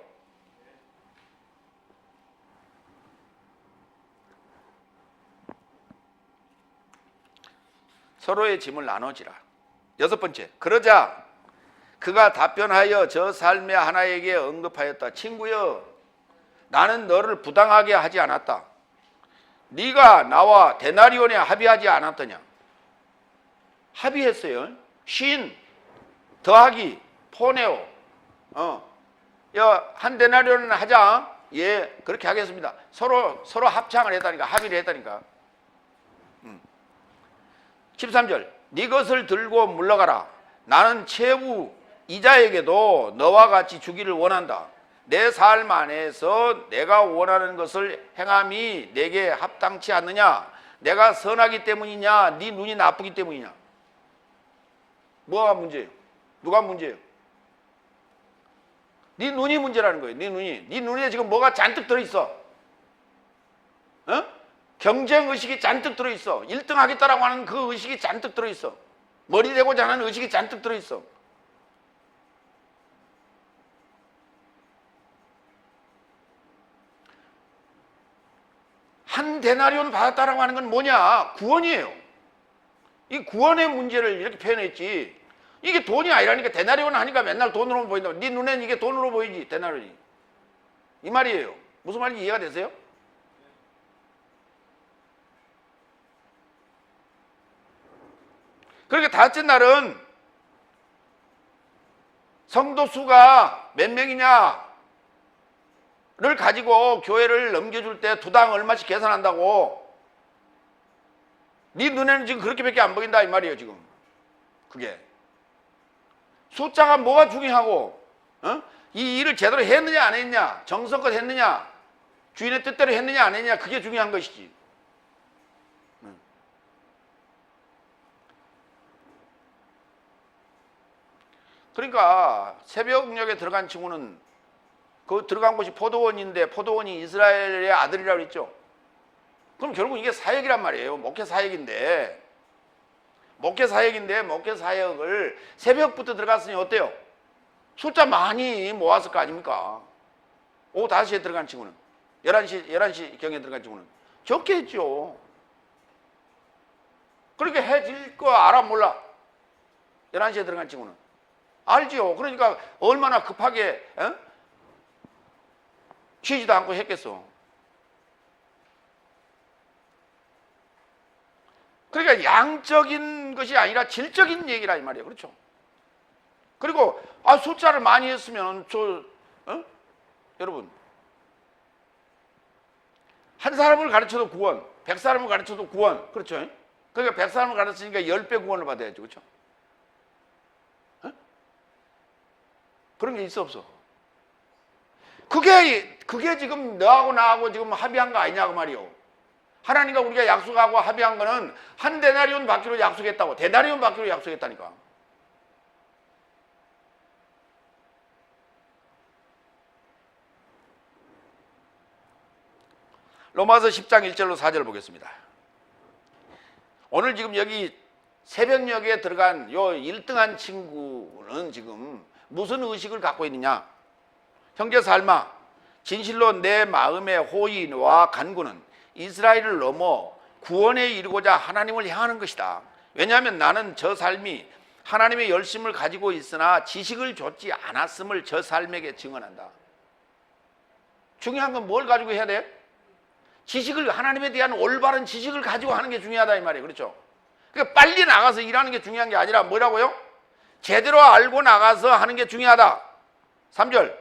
서로의 짐을 나눠지라. 6번째, 그러자 그가 답변하여 저 삶의 하나에게 언급하였다. 친구여, 나는 너를 부당하게 하지 않았다. 네가 나와 데나리온에 합의하지 않았더냐? 합의했어요. 쉰 더하기 포네오. 한 데나리온은 하자. 예, 그렇게 하겠습니다. 서로 합창을 했다니까, 합의를 했다니까. 13절, 네 것을 들고 물러가라. 나는 채무 이자에게도 너와 같이 주기를 원한다. 내 삶 안에서 내가 원하는 것을 행함이 내게 합당치 않느냐? 내가 선하기 때문이냐? 네 눈이 나쁘기 때문이냐? 뭐가 문제예요? 누가 문제예요? 네 눈이 문제라는 거예요. 네 눈에 지금 뭐가 잔뜩 들어있어. 경쟁 의식이 잔뜩 들어있어. 1등 하겠다라고 하는 그 의식이 잔뜩 들어있어. 머리 대고자 하는 의식이 잔뜩 들어있어. 한 데나리온 받았다라고 하는 건 뭐냐? 구원이에요. 이 구원의 문제를 이렇게 표현했지. 이게 돈이 아니라니까. 데나리온 하니까 맨날 돈으로 보인다. 네 눈에는 이게 돈으로 보이지, 데나리온이. 이 말이에요. 무슨 말인지 이해가 되세요? 그러니까 다섯째 날은 성도 수가 몇 명이냐를 가지고 교회를 넘겨줄 때 두당 얼마씩 계산한다고. 네 눈에는 지금 그렇게밖에 안 보인다 이 말이에요. 지금 그게 숫자가 뭐가 중요하고, 이 일을 제대로 했느냐 안 했느냐, 정성껏 했느냐, 주인의 뜻대로 했느냐 안 했느냐, 그게 중요한 것이지. 그러니까 새벽녘에 들어간 친구는 그 들어간 곳이 포도원인데 포도원이 이스라엘의 아들이라고 그랬죠. 그럼 결국 이게 사역이란 말이에요. 목회 사역인데 목회 사역을 새벽부터 들어갔으니 어때요? 숫자 많이 모았을 거 아닙니까? 오후 5시에 들어간 친구는 11시 경에 들어간 친구는 적게 했죠. 그렇게 해질 거 알아 몰라? 11시에 들어간 친구는 알지요. 그러니까 얼마나 급하게 쉬지도 않고 했겠어. 그러니까 양적인 것이 아니라 질적인 얘기라 이 말이에요. 그렇죠? 그리고 숫자를 많이 했으면 여러분 한 사람을 가르쳐도 구원, 100사람을 가르쳐도 구원. 그렇죠? 그러니까 100사람을 가르치니까 10배 구원을 받아야죠. 그렇죠? 그런 게 있어 없어? 그게 지금 너하고 나하고 지금 합의한 거 아니냐고 말이요. 하나님과 우리가 약속하고 합의한 거는 한 데나리온 받기로 약속했다고. 데나리온 받기로 약속했다니까. 로마서 10장 1절로 4절 보겠습니다. 오늘 지금 여기 새벽녘에 들어간 요 1등한 친구는 지금 무슨 의식을 갖고 있느냐? 형제 삶아, 진실로 내 마음의 호의와 간구는 이스라엘을 넘어 구원에 이르고자 하나님을 향하는 것이다. 왜냐하면 나는 저 삶이 하나님의 열심을 가지고 있으나 지식을 줬지 않았음을 저 삶에게 증언한다. 중요한 건 뭘 가지고 해야 돼? 지식을, 하나님에 대한 올바른 지식을 가지고 하는 게 중요하다 이 말이에요. 그렇죠? 그러니까 빨리 나가서 일하는 게 중요한 게 아니라 뭐라고요? 제대로 알고 나가서 하는 게 중요하다. 3절,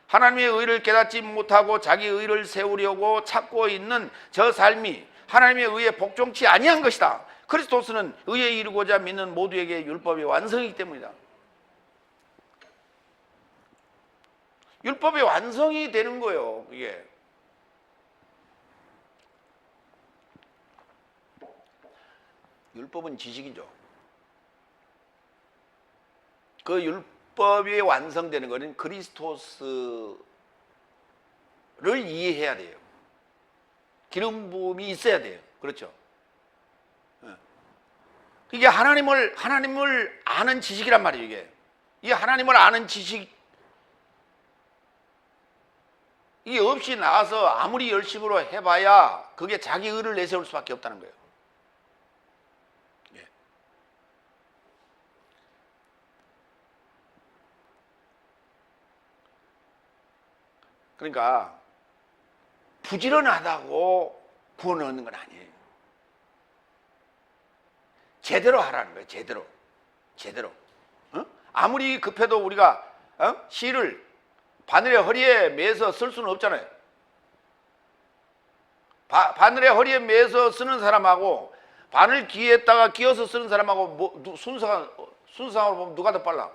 하나님의 의를 깨닫지 못하고 자기 의를 세우려고 찾고 있는 저 삶이 하나님의 의에 복종치 아니한 것이다. 그리스도스는 의에 이르고자 믿는 모두에게 율법의 완성이기 때문이다. 율법의 완성이 되는 거예요. 이게 율법은 지식이죠. 그 율법이 완성되는 것은 그리스도스를 이해해야 돼요. 기름 부음이 있어야 돼요. 그렇죠? 이게 하나님을 아는 지식이란 말이에요. 이게 하나님을 아는 지식, 이게 없이 나와서 아무리 열심으로 해봐야 그게 자기 의를 내세울 수밖에 없다는 거예요. 그러니까 부지런하다고 구원 얻는 건 아니에요. 제대로 하라는 거예요. 제대로. 아무리 급해도 우리가 실을 바늘의 허리에 매서 쓸 수는 없잖아요. 바늘의 허리에 매서 쓰는 사람하고 바늘 귀에다가 끼워서 쓰는 사람하고 순서상으로 보면 누가 더 빨라?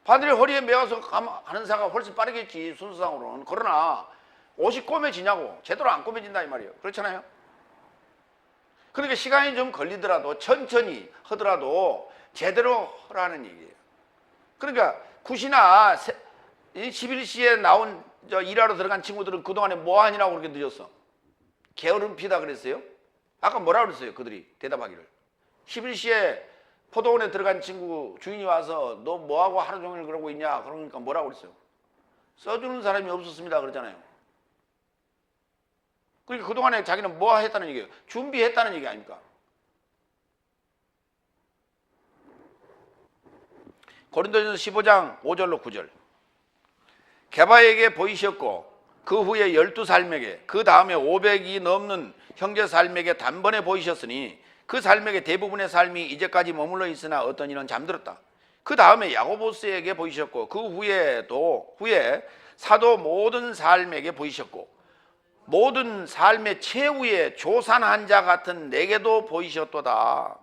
바늘의 허리에 매어서 하는 사가 훨씬 빠르겠지, 순서상으로는. 그러나 옷이 꼬매지냐고? 제대로 안 꼬매진다 이 말이에요. 그렇잖아요? 그러니까 시간이 좀 걸리더라도 천천히 하더라도 제대로 하라는 얘기예요. 그러니까 굿이나 11시에 나온 일하러 들어간 친구들은 그동안에 뭐 하느라고 그렇게 늦었어? 게으름 피다 그랬어요? 아까 뭐라 그랬어요? 그들이 대답하기를 11시에 포도원에 들어간 친구 주인이 와서 너 뭐하고 하루 종일 그러고 있냐? 그러니까 뭐라고 그랬어요? 써주는 사람이 없었습니다 그랬잖아요. 그러니까 그동안에 자기는 뭐 했다는 얘기예요? 준비했다는 얘기 아닙니까? 고린도전서 15장 5절로 9절. 게바에게 보이셨고 그 후에 12삶에게 그 다음에 500이 넘는 형제 삶에게 단번에 보이셨으니 그 삶에게 대부분의 삶이 이제까지 머물러 있으나 어떤 이는 잠들었다. 그 다음에 야고보스에게 보이셨고 그 후에 사도 모든 삶에게 보이셨고 모든 삶의 최후의 조산한 자 같은 내게도 보이셨도다.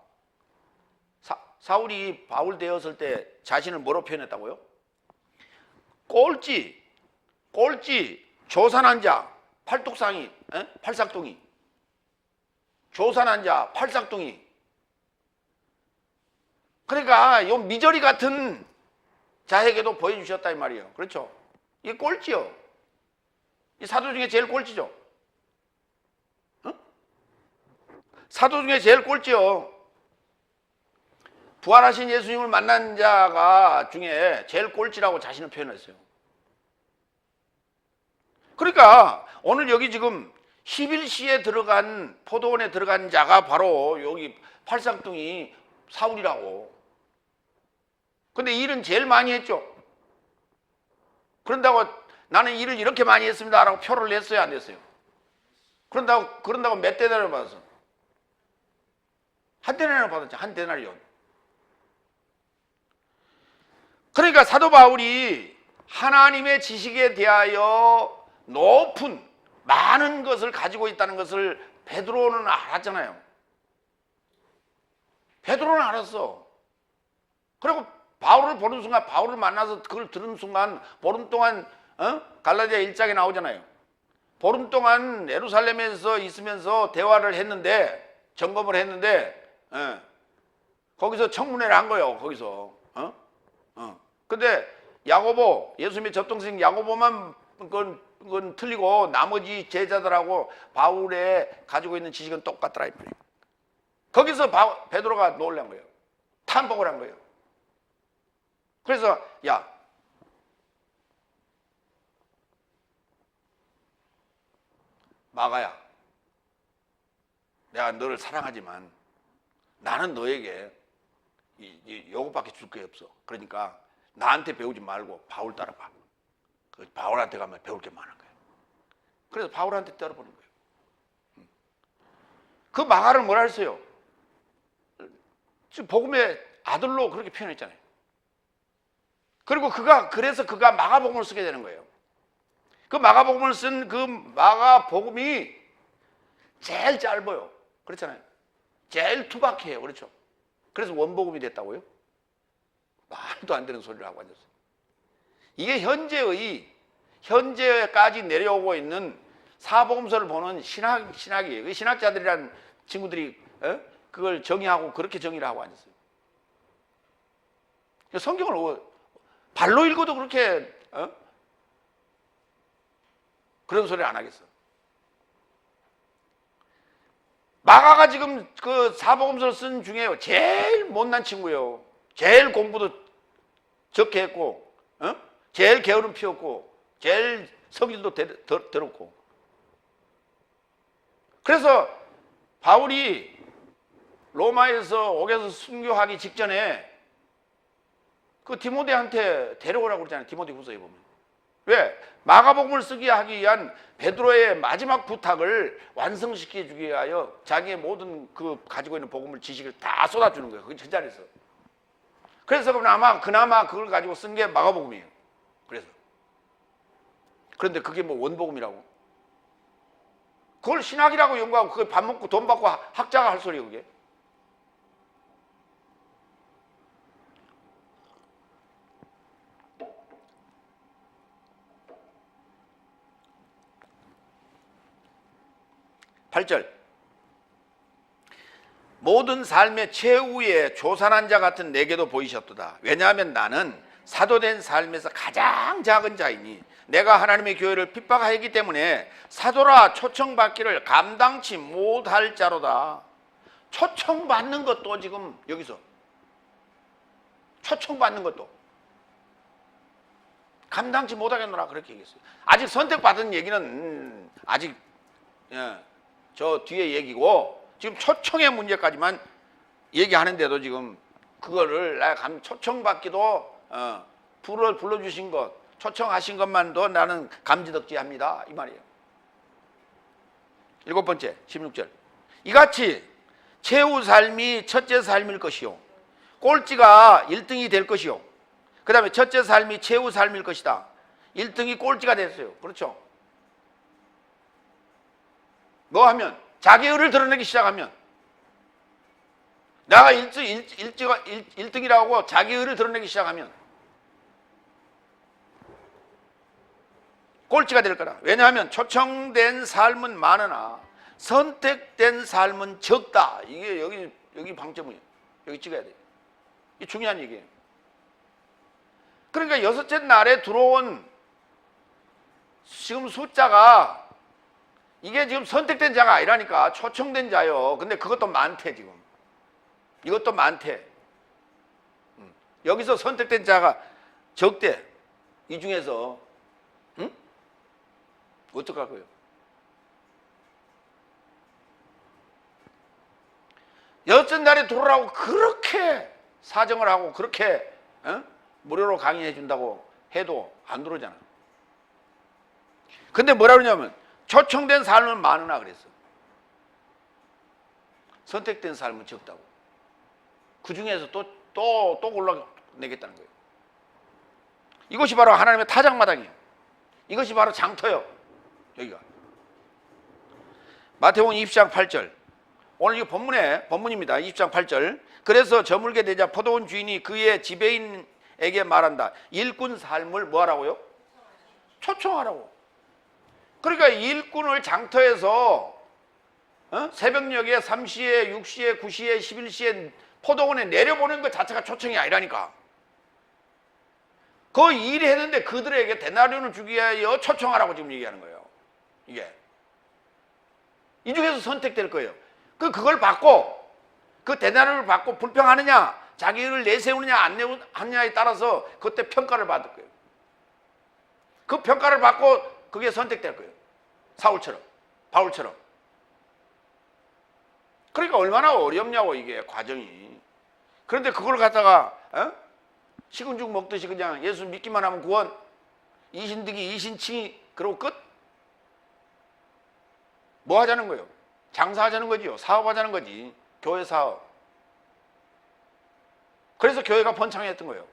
사울이 바울 되었을 때 자신을 뭐로 표현했다고요? 꼴찌, 조산한 자, 팔뚝상이, 팔싹둥이. 조산한 자, 팔싹둥이. 그러니까 요 미저리 같은 자에게도 보여주셨다 이 말이에요. 그렇죠? 이게 꼴찌요. 이 사도 중에 제일 꼴찌죠. 사도 중에 제일 꼴찌요. 부활하신 예수님을 만난 자가 중에 제일 꼴찌라고 자신을 표현했어요. 그러니까 오늘 여기 지금 11시에 들어간 포도원에 들어간 자가 바로 여기 팔상뚱이 사울이라고. 근데 일은 제일 많이 했죠. 그런다고 나는 일을 이렇게 많이 했습니다라고 표를 냈어요, 안 냈어요? 그런다고 몇 데나리온 받았어? 한 데나리온 받았죠. 한 데나리온. 그러니까 사도 바울이 하나님의 지식에 대하여 높은 많은 것을 가지고 있다는 것을 베드로는 알았잖아요. 베드로는 알았어. 그리고 바울을 보는 순간, 바울을 만나서 그걸 들은 순간 보름 동안 갈라디아 1장에 나오잖아요. 보름 동안 예루살렘에서 있으면서 대화를 했는데, 점검을 했는데, 거기서 청문회를 한 거예요. 거기서. 근데 야고보, 예수님의 접동생 야고보만 그건 틀리고 나머지 제자들하고 바울의 가지고 있는 지식은 똑같더라 이 말이에요. 거기서 베드로가 놀란 거예요. 탐복을 한 거예요. 그래서 야, 마가야, 내가 너를 사랑하지만 나는 너에게 요것밖에 줄 게 없어. 그러니까 나한테 배우지 말고 바울 따라봐. 그 바울한테 가면 배울 게 많은 거예요. 그래서 바울한테 따라보는 거예요. 그 마가를 뭐라 했어요? 지금 복음의 아들로 그렇게 표현했잖아요. 그리고 그래서 그가 마가복음을 쓰게 되는 거예요. 그 마가복음을 쓴 그 마가복음이 제일 짧아요. 그렇잖아요. 제일 투박해요. 그렇죠. 그래서 원복음이 됐다고요? 말도 안 되는 소리를 하고 앉았어요. 이게 현재까지 내려오고 있는 사복음서를 보는 신학이에요. 그 신학자들이란 친구들이 그걸 정의하고 그렇게 정의를 하고 앉았어요. 성경을 발로 읽어도 그렇게 그런 소리를 안 하겠어. 마가가 지금 그 사복음서를 쓴 중에 제일 못난 친구예요. 제일 공부도 적게 했고, 제일 게으름 피웠고, 제일 성질도 더럽고. 그래서 바울이 로마에서 옥에서 순교하기 직전에 그 디모데한테 데려오라고 그러잖아요. 디모데 후서에 보면. 왜? 마가복음을 쓰게 하기 위한 베드로의 마지막 부탁을 완성시켜 주기 위하여 자기의 모든 그 가지고 있는 복음을 지식을 다 쏟아주는 거예요. 그 자리에서. 그래서 그나마 그걸 가지고 쓴 게 마가복음이에요. 그런데 그게 뭐 원복음이라고? 그걸 신학이라고 연구하고 그걸 밥 먹고 돈 받고 학자가 할 소리예요, 그게. 팔절 모든 삶의 최후의 조산한 자 같은 내게도 보이셨도다. 왜냐하면 나는 사도된 삶에서 가장 작은 자이니 내가 하나님의 교회를 핍박하였기 때문에 사도라 초청받기를 감당치 못할 자로다. 초청받는 것도 지금 여기서 초청받는 것도 감당치 못하겠노라 그렇게 얘기했어요. 아직 선택받은 얘기는 아직 저 뒤에 얘기고 지금 초청의 문제까지만 얘기하는데도 지금 그거를 초청받기도 불러주신 것, 초청하신 것만도 나는 감지덕지합니다 이 말이에요. 7번째 16절 이같이 최후 삶이 첫째 삶일 것이요 꼴찌가 1등이 될 것이요 그 다음에 첫째 삶이 최후 삶일 것이다. 1등이 꼴찌가 됐어요. 그렇죠? 뭐 하면 자기 의를 드러내기 시작하면 내가 1등이라고 하고 자기 의를 드러내기 시작하면 꼴찌가 될 거라. 왜냐하면 초청된 삶은 많으나 선택된 삶은 적다. 이게 여기 방점이에요. 여기 찍어야 돼요. 이게 중요한 얘기예요. 그러니까 여섯째 날에 들어온 지금 숫자가 이게 지금 선택된 자가 아니라니까 초청된 자요. 근데 그것도 많대 지금. 이것도 많대. 여기서 선택된 자가 적대. 이 중에서 어떡할 거예요? 여섯 날에 들어오라고 그렇게 사정을 하고 그렇게 무료로 강의해 준다고 해도 안 들어오잖아. 근데 뭐라 그러냐면 초청된 삶은 많으나 그랬어. 선택된 삶은 적다고. 그 중에서 또 골라내겠다는 거예요. 이것이 바로 하나님의 타작마당이에요. 이것이 바로 장터예요. 여기가 마태복음 20장 8절. 오늘 이거 본문입니다. 20장 8절. 그래서 저물게 되자 포도원 주인이 그의 지배인에게 말한다. 일꾼 삶을 뭐 하라고요? 초청하라고. 그러니까 일꾼을 장터에서 새벽녘에 3시에 6시에 9시에 11시에 포도원에 내려보낸 것 자체가 초청이 아니라니까. 그 일했는데 그들에게 데나리온을 주기 위하여 초청하라고 지금 얘기하는 거예요. 이게 이 중에서 선택될 거예요. 그걸 받고 그 데나리온을 받고 불평하느냐 자기 일을 내세우느냐 안 내느냐에 따라서 그때 평가를 받을 거예요. 그 평가를 받고 그게 선택될 거예요. 사울처럼 바울처럼. 그러니까 얼마나 어렵냐고 이게 과정이. 그런데 그걸 갖다가 식은 죽 먹듯이 그냥 예수 믿기만 하면 구원, 이신득이 이신칭이 그러고 끝? 뭐 하자는 거예요? 장사하자는 거지요. 사업하자는 거지. 교회 사업. 그래서 교회가 번창했던 거예요.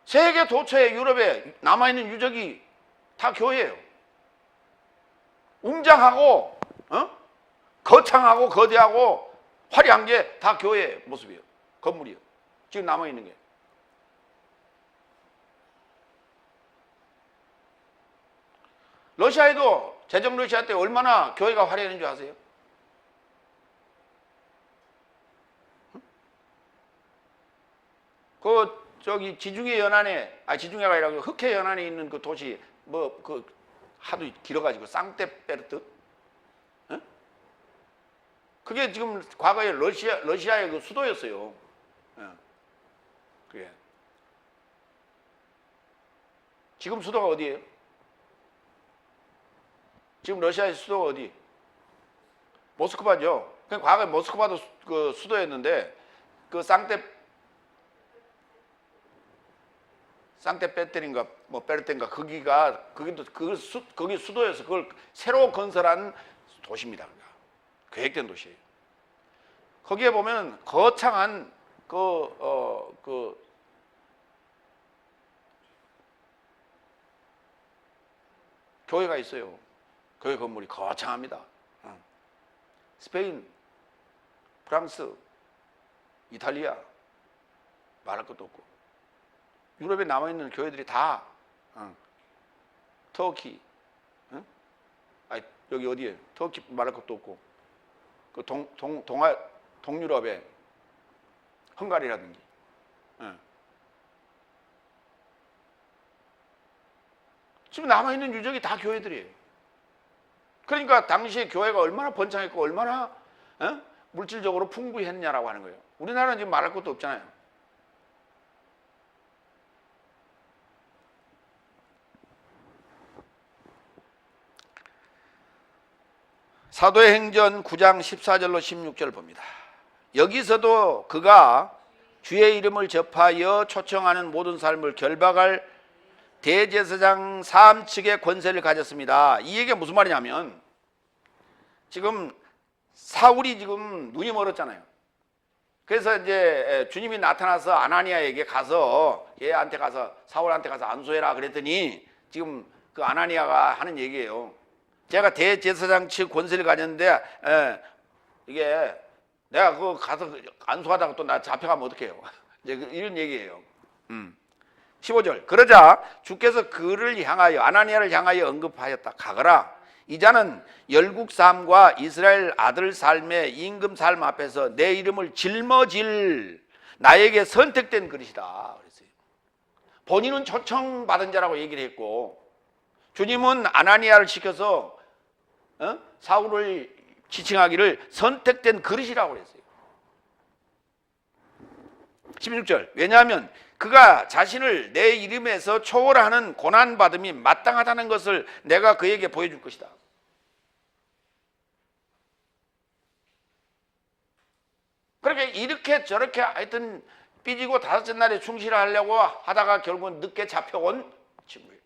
세계 도처에 유럽에 남아있는 유적이 다 교회예요. 웅장하고 거창하고 거대하고 화려한 게 다 교회의 모습이에요. 건물이요. 지금 남아있는 게. 러시아에도 제정 러시아 때 얼마나 교회가 화려했는 줄 아세요? 저기 지중해 연안에, 지중해가 아니라 흑해 연안에 있는 그 도시, 하도 길어가지고 상테베르트? 그게 지금 과거에 러시아의 그 수도였어요. 그게. 지금 수도가 어디예요? 지금 러시아의 수도가 어디? 모스크바죠. 과거에 모스크바도 그 수도였는데 그 상테페테린가 베르텐가 거기 수도여서 그걸 새로 건설한 도시입니다. 계획된 도시예요. 거기에 보면 거창한 교회가 있어요. 교회 건물이 거창합니다. 스페인, 프랑스, 이탈리아 말할 것도 없고 유럽에 남아있는 교회들이 다 터키, 여기 어디에 터키 말할 것도 없고 그 동유럽의 헝가리라든지 지금 남아있는 유적이 다 교회들이에요. 그러니까 당시에 교회가 얼마나 번창했고 얼마나 물질적으로 풍부했냐라고 하는 거예요. 우리나라는 지금 말할 것도 없잖아요. 사도의 행전 9장 14절로 16절 봅니다. 여기서도 그가 주의 이름을 접하여 초청하는 모든 삶을 결박할 대제사장 사함측의 권세를 가졌습니다. 이 얘기가 무슨 말이냐면 지금 사울이 지금 눈이 멀었잖아요. 그래서 이제 주님이 나타나서 아나니아에게 가서 얘한테 가서 사울한테 가서 안수해라 그랬더니 지금 그 아나니아가 하는 얘기예요. 제가 대제사장 측 권세를 가졌는데 이게 내가 그거 가서 안수하다가 또 나 잡혀가면 어떡해요? 이제 이런 얘기예요. 15절. 그러자 주께서 그를 향하여 아나니아를 향하여 언급하였다. 가거라. 이 자는 열국 삶과 이스라엘 아들 삶의 임금 삶 앞에서 내 이름을 짊어질 나에게 선택된 그릇이다. 그랬어요. 본인은 초청받은 자라고 얘기를 했고 주님은 아나니아를 시켜서 사울을 지칭하기를 선택된 그릇이라고 그랬어요. 16절. 왜냐하면 그가 자신을 내 이름에서 초월하는 고난받음이 마땅하다는 것을 내가 그에게 보여줄 것이다. 만약에 이렇게 저렇게 하여튼 삐지고 다섯째 날에 충실하려고 하다가 결국은 늦게 잡혀온 친구예요.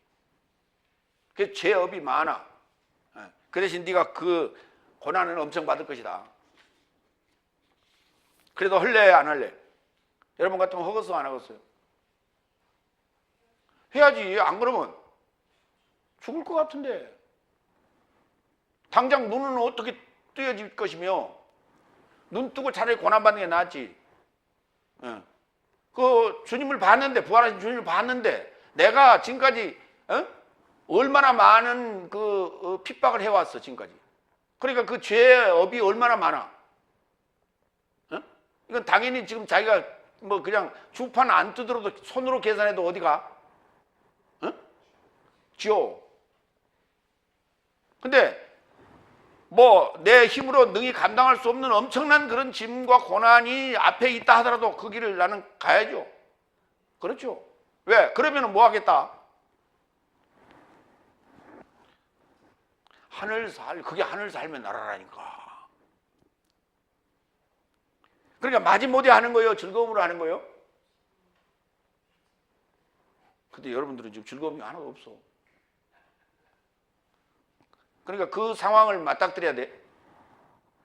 그래서 죄업이 많아. 그 대신 네가 그 고난은 엄청 받을 것이다. 그래도 할래 안 할래? 여러분 같으면 하겠어 안 하겠어요? 해야지. 안 그러면 죽을 것 같은데. 당장 눈은 어떻게 뜨여질 것이며, 눈 뜨고 차라리 고난받는 게 낫지. 그 주님을 봤는데, 부활하신 주님을 봤는데, 내가 지금까지 얼마나 많은 그 핍박을 해왔어 지금까지. 그러니까 그 죄업이 얼마나 많아. 이건 당연히 지금 자기가 뭐 그냥 주판 안 뜯어도 손으로 계산해도 어디가? 지옥. 근데 뭐 내 힘으로 능히 감당할 수 없는 엄청난 그런 짐과 고난이 앞에 있다 하더라도 그 길을 나는 가야죠. 그렇죠. 왜? 그러면 뭐 하겠다? 그게 하늘 살면 나라라니까. 그러니까 마지못해 하는 거예요? 즐거움으로 하는 거예요? 근데 여러분들은 지금 즐거움이 하나도 없어. 그러니까 그 상황을 맞닥뜨려야 돼.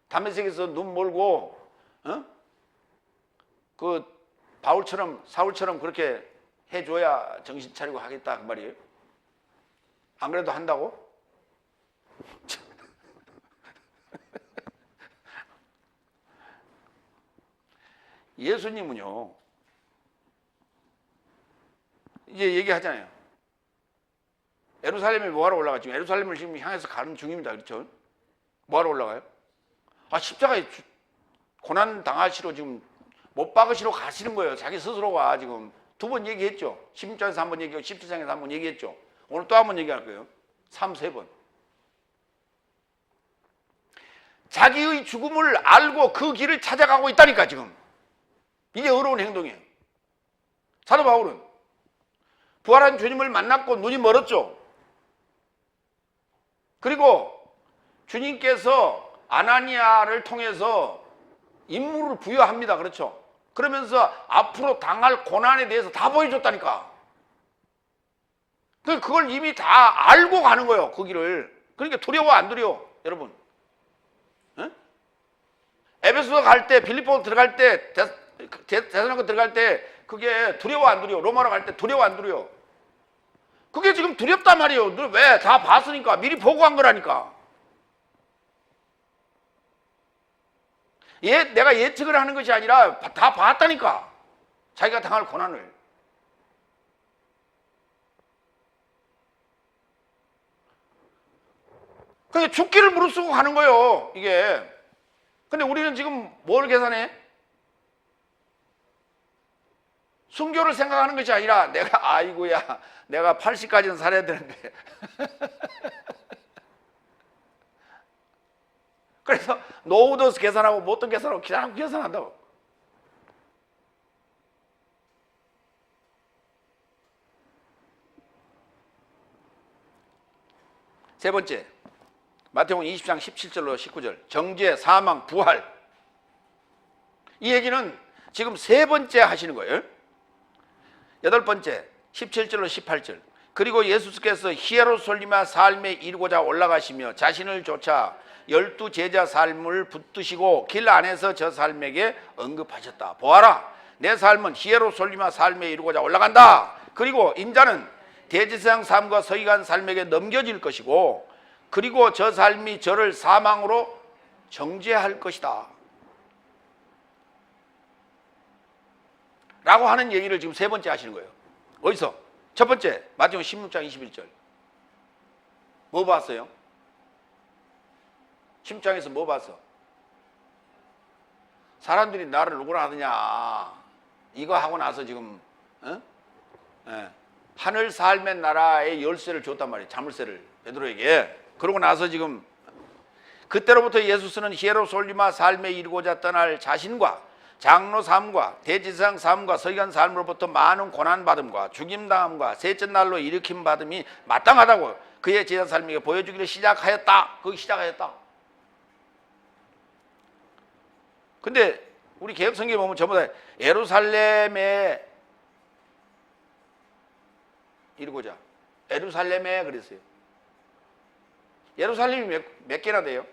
다메섹에서 눈 몰고 그 사울처럼 그렇게 해줘야 정신 차리고 하겠다 그 말이에요. 안 그래도 한다고? 예수님은요, 이제 얘기하잖아요. 예루살렘에 뭐하러 올라갔죠? 예루살렘을 지금 향해서 가는 중입니다. 그렇죠? 뭐하러 올라가요? 십자가에 고난 당하시러 지금 못 박으시러 가시는 거예요. 자기 스스로가 지금 2번 얘기했죠. 16장에서 1번 얘기하고 17장에서 1번 얘기했죠. 오늘 또 1번 얘기할 거예요. 3번. 자기의 죽음을 알고 그 길을 찾아가고 있다니까 지금. 이게 어려운 행동이에요. 사도 바울은 부활한 주님을 만났고 눈이 멀었죠. 그리고 주님께서 아나니아를 통해서 임무를 부여합니다. 그렇죠? 그러면서 앞으로 당할 고난에 대해서 다 보여줬다니까. 그걸 이미 다 알고 가는 거예요. 그 길을. 그러니까 두려워 안 두려워 여러분? 에베소서 갈 때, 빌립보 들어갈 때, 데살로니가 들어갈 때 그게 두려워 안 두려워? 로마로 갈 때 두려워 안 두려워? 그게 지금 두렵단 말이에요. 왜? 다 봤으니까. 미리 보고 간 거라니까. 내가 예측을 하는 것이 아니라 다 봤다니까. 자기가 당할 고난을. 그러니까 죽기를 무릅쓰고 가는 거예요. 이게. 근데 우리는 지금 뭘 계산해? 순교를 생각하는 것이 아니라 내가 80까지는 살아야 되는데 그래서 노후도서 계산하고 못돈 계산하고 그냥 계산한다고. 세 번째, 마태복음 20장 17절로 19절 정죄, 사망, 부활. 이 얘기는 지금 세 번째 하시는 거예요. 여덟 번째 17절로 18절 그리고 예수께서 히에로솔리마 삶에 이르고자 올라가시며 자신을 쫓아 12 제자 삶을 붙드시고 길 안에서 저 삶에게 언급하셨다. 보아라, 내 삶은 히에로솔리마 삶에 이르고자 올라간다. 그리고 인자는 대제사장 삶과 서기관 삶에게 넘겨질 것이고 그리고 저 삶이 저를 사망으로 정죄할 것이다 라고 하는 얘기를 지금 세 번째 하시는 거예요. 어디서? 첫 번째 마태복음 16장 21절 뭐 봤어요? 16장에서 뭐 봤어? 사람들이 나를 누구라 하느냐 이거 하고 나서 지금 하늘 삶의 나라의 열쇠를 줬단 말이에요. 자물쇠를 베드로에게. 그러고 나서 지금 그때로부터 예수는 히에로솔리마 삶에 이르고자 떠날 자신과 장로 삶과 대제사장 삶과 서기관 삶으로부터 많은 고난받음과 죽임당함과 셋째 날로 일으킴 받음이 마땅하다고 그의 제자 삶에게 보여주기를 시작하였다. 거기 시작하였다. 근데 우리 개혁성경에 보면 전부 다 예루살렘에 이루고자, 예루살렘에 그랬어요. 예루살렘이 몇 개나 돼요?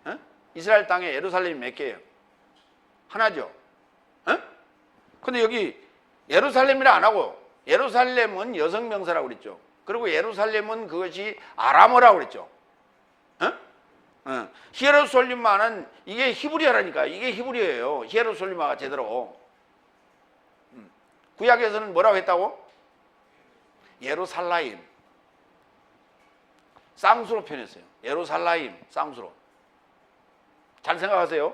어? 이스라엘 땅에 예루살렘이 몇 개예요? 하나죠. 어? 근데 여기 예루살렘이라 안 하고 예루살렘은 여성 명사라고 그랬죠. 그리고 예루살렘은 그것이 아람어라고 그랬죠. 히에로솔림마는 이게 히브리어라니까. 이게 히브리어예요. 히에로솔림마가 제대로. 구약에서는 뭐라고 했다고? 예루살라임. 쌍수로 표현했어요. 예루살라임, 쌍수로. 잘 생각하세요.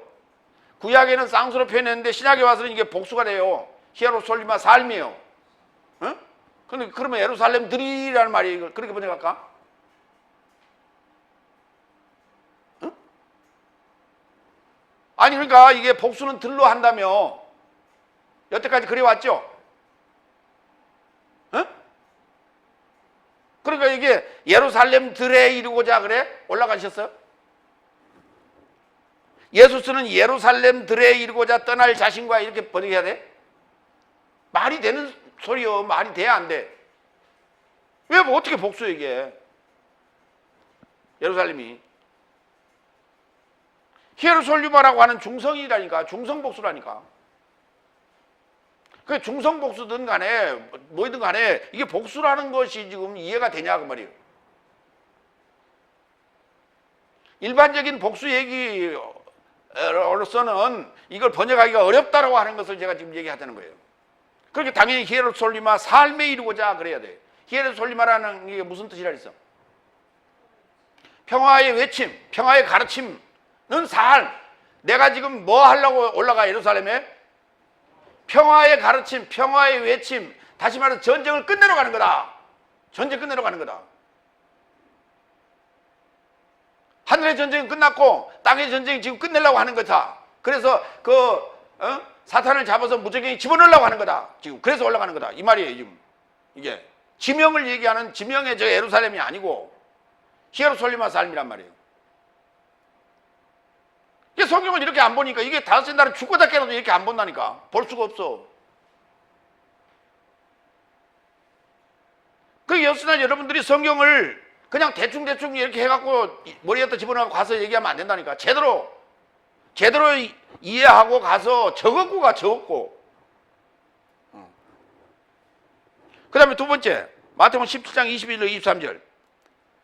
구약에는 쌍수로 표현했는데 신약에 와서는 이게 복수가 돼요. 히에로솔림마 삶이에요. 근데 그러면 예루살렘들이라는 말이 이걸 그렇게 번역할까? 아니 그러니까 이게 복수는 들로 한다며 여태까지 그래왔죠? 그러니까 이게 예루살렘들에 이루고자 그래? 올라가셨어요? 예수스는 예루살렘들에 이루고자 떠날 자신과 이렇게 번역해야 돼? 말이 되는 소리요. 말이 돼야 안 돼. 왜 뭐 어떻게 복수해 이게? 예루살렘이 히에로솔리마라고 하는 중성이라니까. 중성복수라니까. 그 중성복수든 간에 뭐든 간에 이게 복수라는 것이 지금 이해가 되냐 그 말이에요. 일반적인 복수 얘기로서는 이걸 번역하기가 어렵다라고 하는 것을 제가 지금 얘기하자는 거예요. 그렇게 당연히 히에로솔리마 삶에 이루고자 그래야 돼. 히에로솔리마라는 게 무슨 뜻이라 했어? 평화의 외침, 평화의 가르침은 삶. 내가 지금 뭐 하려고 올라가 예루살렘에? 평화의 가르침, 평화의 외침. 다시 말해서 전쟁을 끝내러 가는 거다. 전쟁 끝내러 가는 거다. 하늘의 전쟁은 끝났고 땅의 전쟁이 지금 끝내려고 하는 거다. 그래서 사탄을 잡아서 무적행에 집어넣으려고 하는 거다. 지금 그래서 올라가는 거다. 이 말이에요. 지금 이게 지명을 얘기하는 지명의 저 예루살렘이 아니고 히에로솔리마 삶이란 말이에요. 이게 성경을 이렇게 안 보니까 이게 다섯째 날은 죽고다 깨어도 이렇게 안 본다니까. 볼 수가 없어. 그 여수나 여러분들이 성경을 그냥 대충대충 이렇게 해갖고 머리에다 집어넣고 가서 얘기하면 안 된다니까. 제대로 이해하고 가서 적었고 가 적었고. 그 다음에 두 번째 마태복음 17장 21절 23절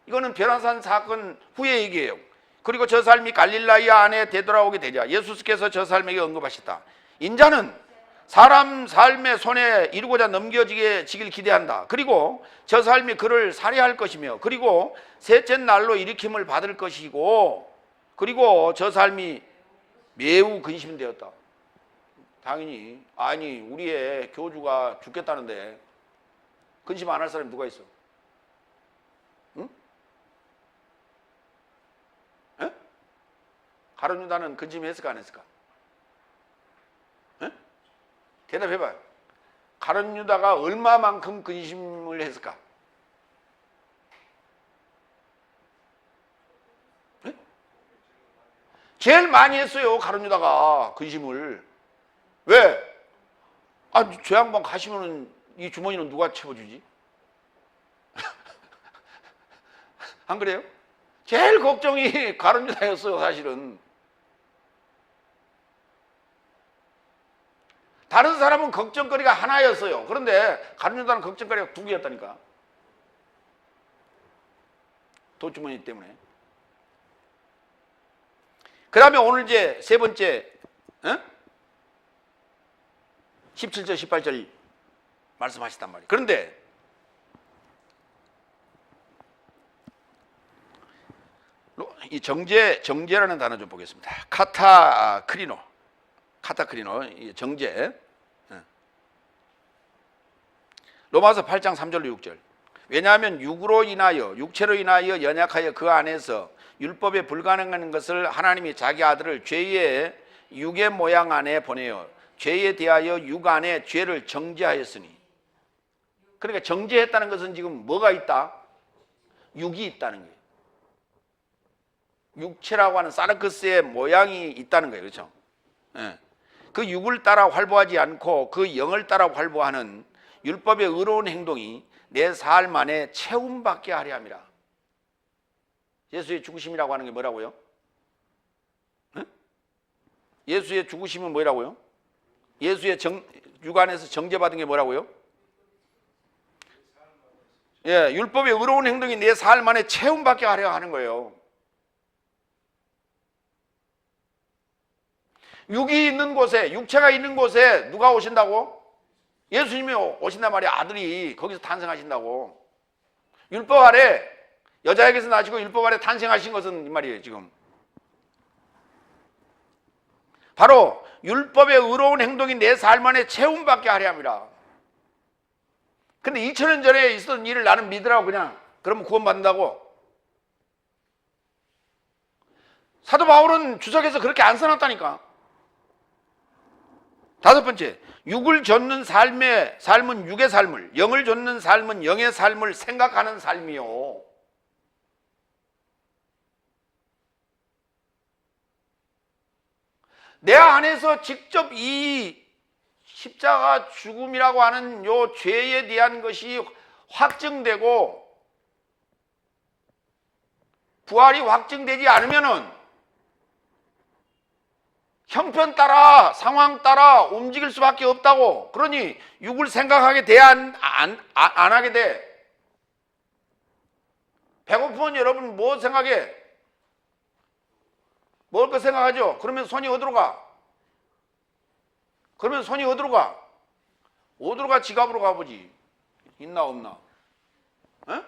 이거는 벼랑산 사건 후의 얘기예요. 그리고 저 삶이 갈릴라야 안에 되돌아오게 되자 예수께서 저 삶에게 언급하셨다. 인자는 사람 삶의 손에 이루고자 넘겨지길 기대한다. 그리고 저 삶이 그를 살해할 것이며 그리고 셋째 날로 일으킴을 받을 것이고 그리고 저 삶이 매우 근심되었다. 당연히 아니 우리의 교주가 죽겠다는데 근심 안 할 사람이 누가 있어? 응? 에? 가룟 유다는 근심했을까 안 했을까? 에? 대답해봐요. 가룟 유다가 얼마만큼 근심을 했을까? 에? 제일 많이 했어요. 가룟 유다가 근심을. 왜? 저 양반 가시면은 이 주머니는 누가 채워주지? 안 그래요? 제일 걱정이 가룟 유다였어요. 사실은. 다른 사람은 걱정거리가 하나였어요. 그런데 가룟 유다는 걱정거리가 두 개였다니까. 돈주머니 때문에. 그 다음에 오늘 이제 세 번째 17절 18절 말씀하셨단 말이에요. 그런데 이 정죄라는 단어 좀 보겠습니다. 카타크리노 정죄. 로마서 8장 3절로 6절. 왜냐하면 육체로 인하여 연약하여 그 안에서 율법에 불가능한 것을 하나님이 자기 아들을 죄의 육의 모양 안에 보내어 죄에 대하여 육 안에 죄를 정죄하였으니. 그러니까 정죄했다는 것은 지금 뭐가 있다? 육이 있다는 거예요. 육체라고 하는 사르크스의 모양이 있다는 거예요. 그렇죠? 예. 그 육을 따라 활보하지 않고 그 영을 따라 활보하는 율법의 의로운 행동이 내 삶 안에 체험받게 하려 함이라. 예수의 죽으심이라고 하는 게 뭐라고요? 예? 예수의 죽으심은 뭐라고요? 예수의 육 안에서 정죄받은 게 뭐라고요? 예, 율법의 의로운 행동이 내 삶 안에 체험받게 하려 하는 거예요. 육이 있는 곳에, 육체가 있는 곳에 누가 오신다고? 예수님이 오신단 말이야. 아들이 거기서 탄생하신다고. 율법 아래, 여자에게서 나시고 율법 아래 탄생하신 것은 이 말이에요, 지금. 바로 율법의 의로운 행동이 내 삶 안에 체험받게 하려 함이라. 근데 2000년 전에 있었던 일을 나는 믿으라고 그냥, 그러면 구원받는다고? 사도 바울은 주석에서 그렇게 안 써놨다니까. 다섯 번째, 육을 좇는 삶은 육의 삶을, 영을 좇는 삶은 영의 삶을 생각하는 삶이요. 내 안에서 직접 이 십자가 죽음이라고 하는 요 죄에 대한 것이 확증되고 부활이 확증되지 않으면은 형편 따라 상황 따라 움직일 수밖에 없다고. 그러니 육을 생각하게 돼 안 하게 돼? 배고프면 여러분 뭐 생각해? 먹을 거 생각하죠? 그러면 손이 어디로 가? 그러면 손이 어디로 가? 어디로 가? 지갑으로 가보지. 있나 없나? 에?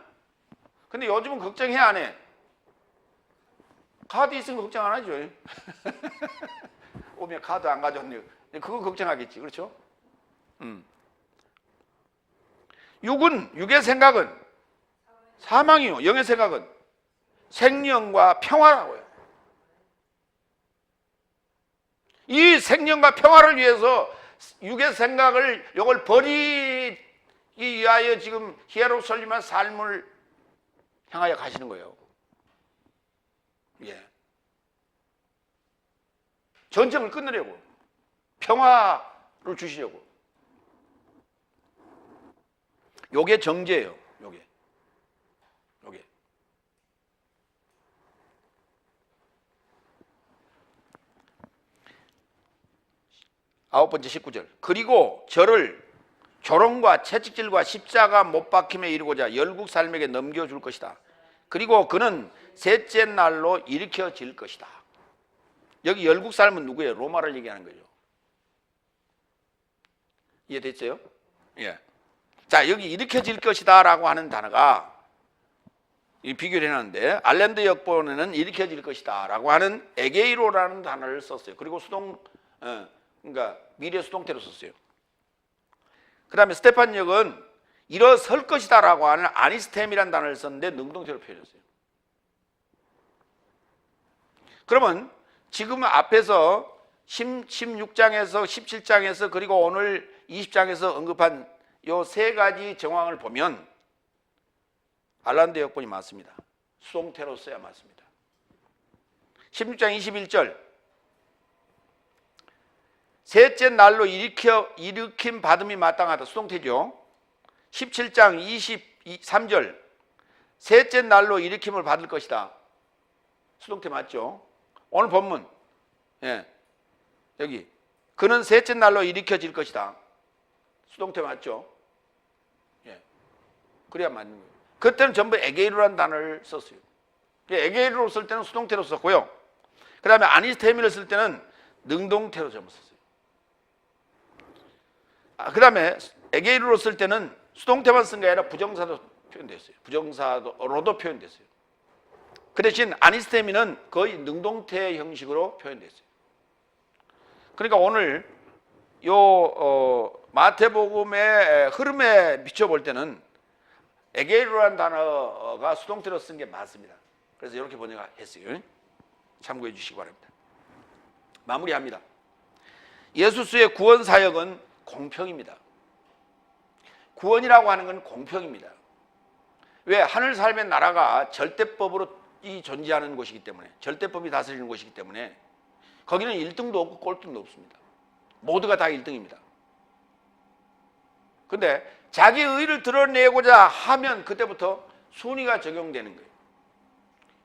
근데 요즘은 걱정해 안 해? 카드 있으면 걱정 안 하죠. 오면 카드 안 가져왔네요. 그거 걱정하겠지. 그렇죠? 육의 생각은 사망이요. 영의 생각은 생명과 평화라고요. 이 생명과 평화를 위해서 육의 생각을 이걸 버리기 위하여 지금 히에로솔림의 삶을 향하여 가시는 거예요. 예. 전쟁을 끝내려고, 평화를 주시려고. 요게 정죄예요. 요게. 아홉 번째 19절. 그리고 저를 조롱과 채찍질과 십자가 못 박힘에 이르고자 열국 삶에게 넘겨줄 것이다. 그리고 그는 셋째 날로 일으켜질 것이다. 여기 열국 삶은 누구예요? 로마를 얘기하는 거죠. 이해됐어요? 예. 자, 여기 일으켜질 것이다 라고 하는 단어가 비교를 해놨는데, 알랜드 역본에는 일으켜질 것이다 라고 하는 에게이로라는 단어를 썼어요. 그리고 그러니까 미래 수동태로 썼어요. 그 다음에 스테판 역은 일어설 것이다 라고 하는 아니스템이라는 단어를 썼는데 능동태로 표현했어요. 그러면 지금 앞에서 16장에서 17장에서 그리고 오늘 20장에서 언급한 요 세 가지 정황을 보면 알란드 역본이 맞습니다. 수동태로 써야 맞습니다. 16장 21절 셋째 날로 일으킴 받음이 마땅하다. 수동태죠. 17장 23절 셋째 날로 일으킴을 받을 것이다. 수동태 맞죠? 오늘 본문 여기 그는 셋째 날로 일으켜질 것이다. 수동태 맞죠? 그래야 맞는 거예요. 그때는 전부 에게이로라는 단어를 썼어요. 에게이로로 쓸 때는 수동태로 썼고요. 그 다음에 아니스테미를 쓸 때는 능동태로 전부 썼어요. 그 다음에 에게이로로 쓸 때는 수동태만 쓴 게 아니라 부정사도 표현됐어요. 부정사로도 표현됐어요. 그 대신 아니스테미는 거의 능동태 형식으로 표현됐어요. 그러니까 오늘 마태복음의 흐름에 비춰볼 때는 에게이로라는 단어가 수동태로 쓴 게 맞습니다. 그래서 이렇게 번역했어요. 참고해 주시기 바랍니다. 마무리합니다. 예수스의 구원 사역은 공평입니다. 구원이라고 하는 건 공평입니다. 왜? 하늘 삶의 나라가 절대법으로 존재하는 곳이기 때문에, 절대법이 다스리는 곳이기 때문에 거기는 1등도 없고 꼴등도 없습니다. 모두가 다 1등입니다. 근데 자기 의를 드러내고자 하면 그때부터 순위가 적용되는 거예요.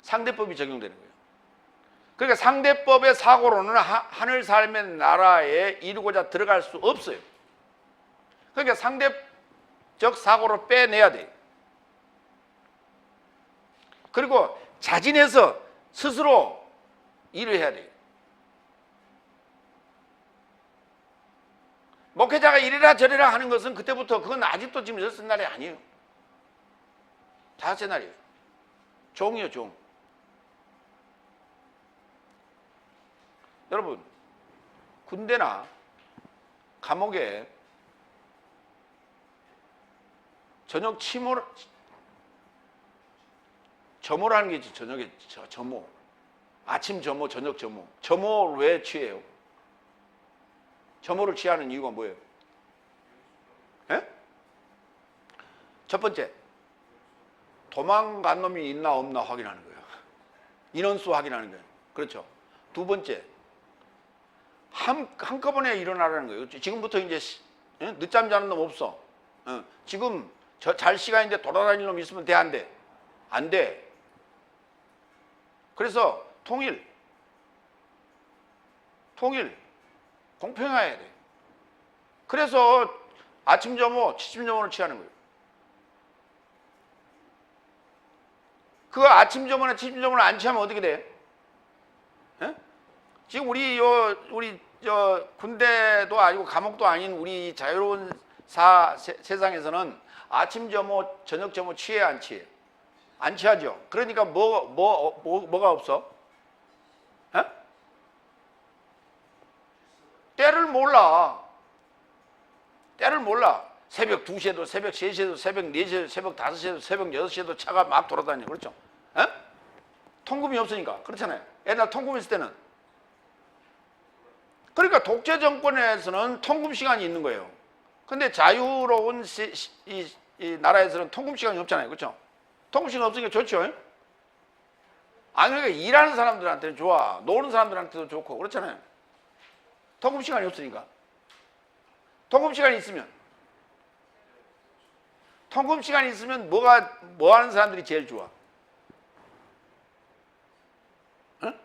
상대법이 적용되는 거예요. 그러니까 상대법의 사고로는 하늘 삶의 나라에 이루고자 들어갈 수 없어요. 그러니까 상대적 사고로 빼내야 돼요. 그리고 자진해서 스스로 일을 해야 돼요. 목회자가 이래라 저래라 하는 것은 그때부터 그건 아직도 지금 여섯 날이 아니에요. 다섯째 날이에요. 종이요, 종. 여러분, 군대나 감옥에 저녁 점호라는 게 있지. 저녁에 점호. 아침 점호, 저녁 점호. 점호를 왜 취해요? 점호를 취하는 이유가 뭐예요? 에? 첫 번째, 도망간 놈이 있나 없나 확인하는 거예요. 인원수 확인하는 거예요. 그렇죠. 두 번째, 한꺼번에 일어나라는 거예요. 지금부터 이제 늦잠 자는 놈 없어. 지금 잘 시간인데 돌아다니는 놈 있으면 돼, 안 돼? 안 돼. 그래서 통일, 공평해야 돼. 그래서 아침 점호, 취침 점호를 취하는 거예요. 그 아침 점호나 취침 점호를 안 취하면 어떻게 돼? 에? 지금 우리 군대도 아니고 감옥도 아닌 우리 자유로운 세상에서는 아침 점호, 저녁 점호 취해 안 취해? 안 취하죠. 그러니까 뭐가 없어? 에? 때를 몰라. 새벽 2시에도, 새벽 3시에도, 새벽 4시에도, 새벽 5시에도, 새벽 6시에도 차가 막 돌아다녀. 그렇죠? 에? 통금이 없으니까. 그렇잖아요. 옛날 통금 있을 때는. 그러니까 독재 정권에서는 통금 시간이 있는 거예요. 근데 자유로운 이 나라에서는 통금 시간이 없잖아요. 그렇죠? 통금 시간 없으니까 좋죠. 아니, 그러니까 일하는 사람들한테는 좋아. 노는 사람들한테도 좋고. 그렇잖아요. 통금 시간이 없으니까. 통금 시간이 있으면 뭐 하는 사람들이 제일 좋아? 응?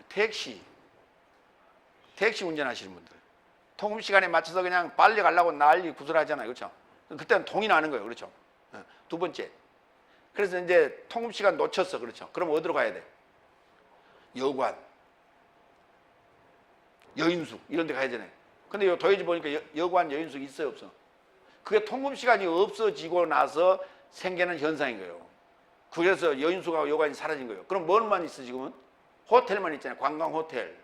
택시 운전하시는 분들. 통금 시간에 맞춰서 그냥 빨리 가려고 난리 구슬하잖아요. 그렇죠? 그때는 통이 나는 거예요. 그렇죠? 두 번째. 그래서 이제 통금 시간 놓쳤어. 그렇죠? 그럼 어디로 가야 돼? 여관, 여인숙 이런 데 가야 되잖아요. 근데 요 도예지 보니까 여관, 여인숙 있어요, 없어? 그게 통금 시간이 없어지고 나서 생기는 현상인 거예요. 그래서 여인숙하고 여관이 사라진 거예요. 그럼 뭐만 있어 지금은? 호텔만 있잖아요. 관광 호텔.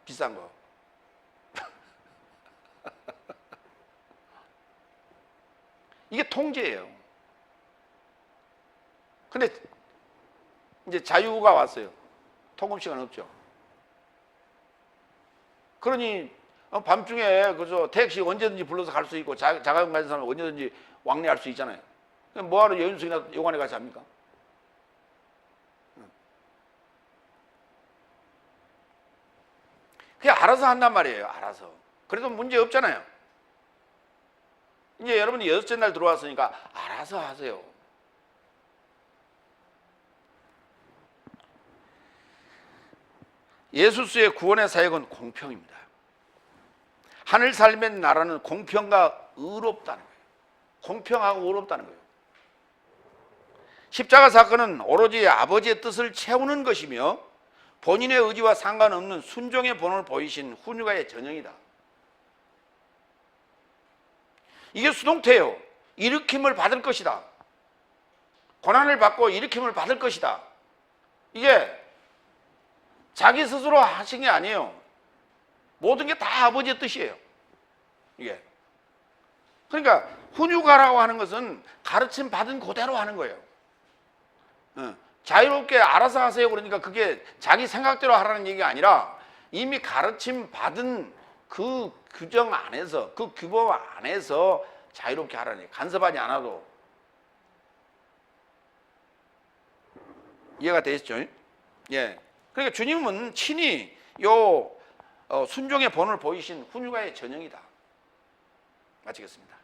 비싼 거. 이게 통제예요. 근데 이제 자유가 왔어요. 통금 시간 없죠. 그러니 밤중에 그저 택시 언제든지 불러서 갈 수 있고 자가용 가진 사람은 언제든지 왕래할 수 있잖아요. 뭐하러 여인숙이나 여관에 가서 합니까? 그냥 알아서 한단 말이에요. 알아서. 그래도 문제 없잖아요. 이제 여러분이 여섯째 날 들어왔으니까 알아서 하세요. 예수스의 구원의 사역은 공평입니다. 하늘 삶의 나라는 공평과 의롭다는 거예요. 공평하고 의롭다는 거예요. 십자가 사건은 오로지 아버지의 뜻을 채우는 것이며 본인의 의지와 상관없는 순종의 본을 보이신 훈육아의 전형이다. 이게 수동태예요. 일으킴을 받을 것이다. 고난을 받고 일으킴을 받을 것이다. 이게 자기 스스로 하신 게 아니에요. 모든 게 다 아버지의 뜻이에요. 이게. 그러니까 훈육하라고 하는 것은 가르침 받은 그대로 하는 거예요. 자유롭게 알아서 하세요. 그러니까 그게 자기 생각대로 하라는 얘기가 아니라 이미 가르침 받은 그 규정 안에서, 그 규범 안에서 자유롭게 하라는 얘기예요. 간섭하지 않아도. 이해가 되시죠? 예. 그러니까 주님은 친히 요 순종의 본을 보이신 훈육아의 전형이다. 마치겠습니다.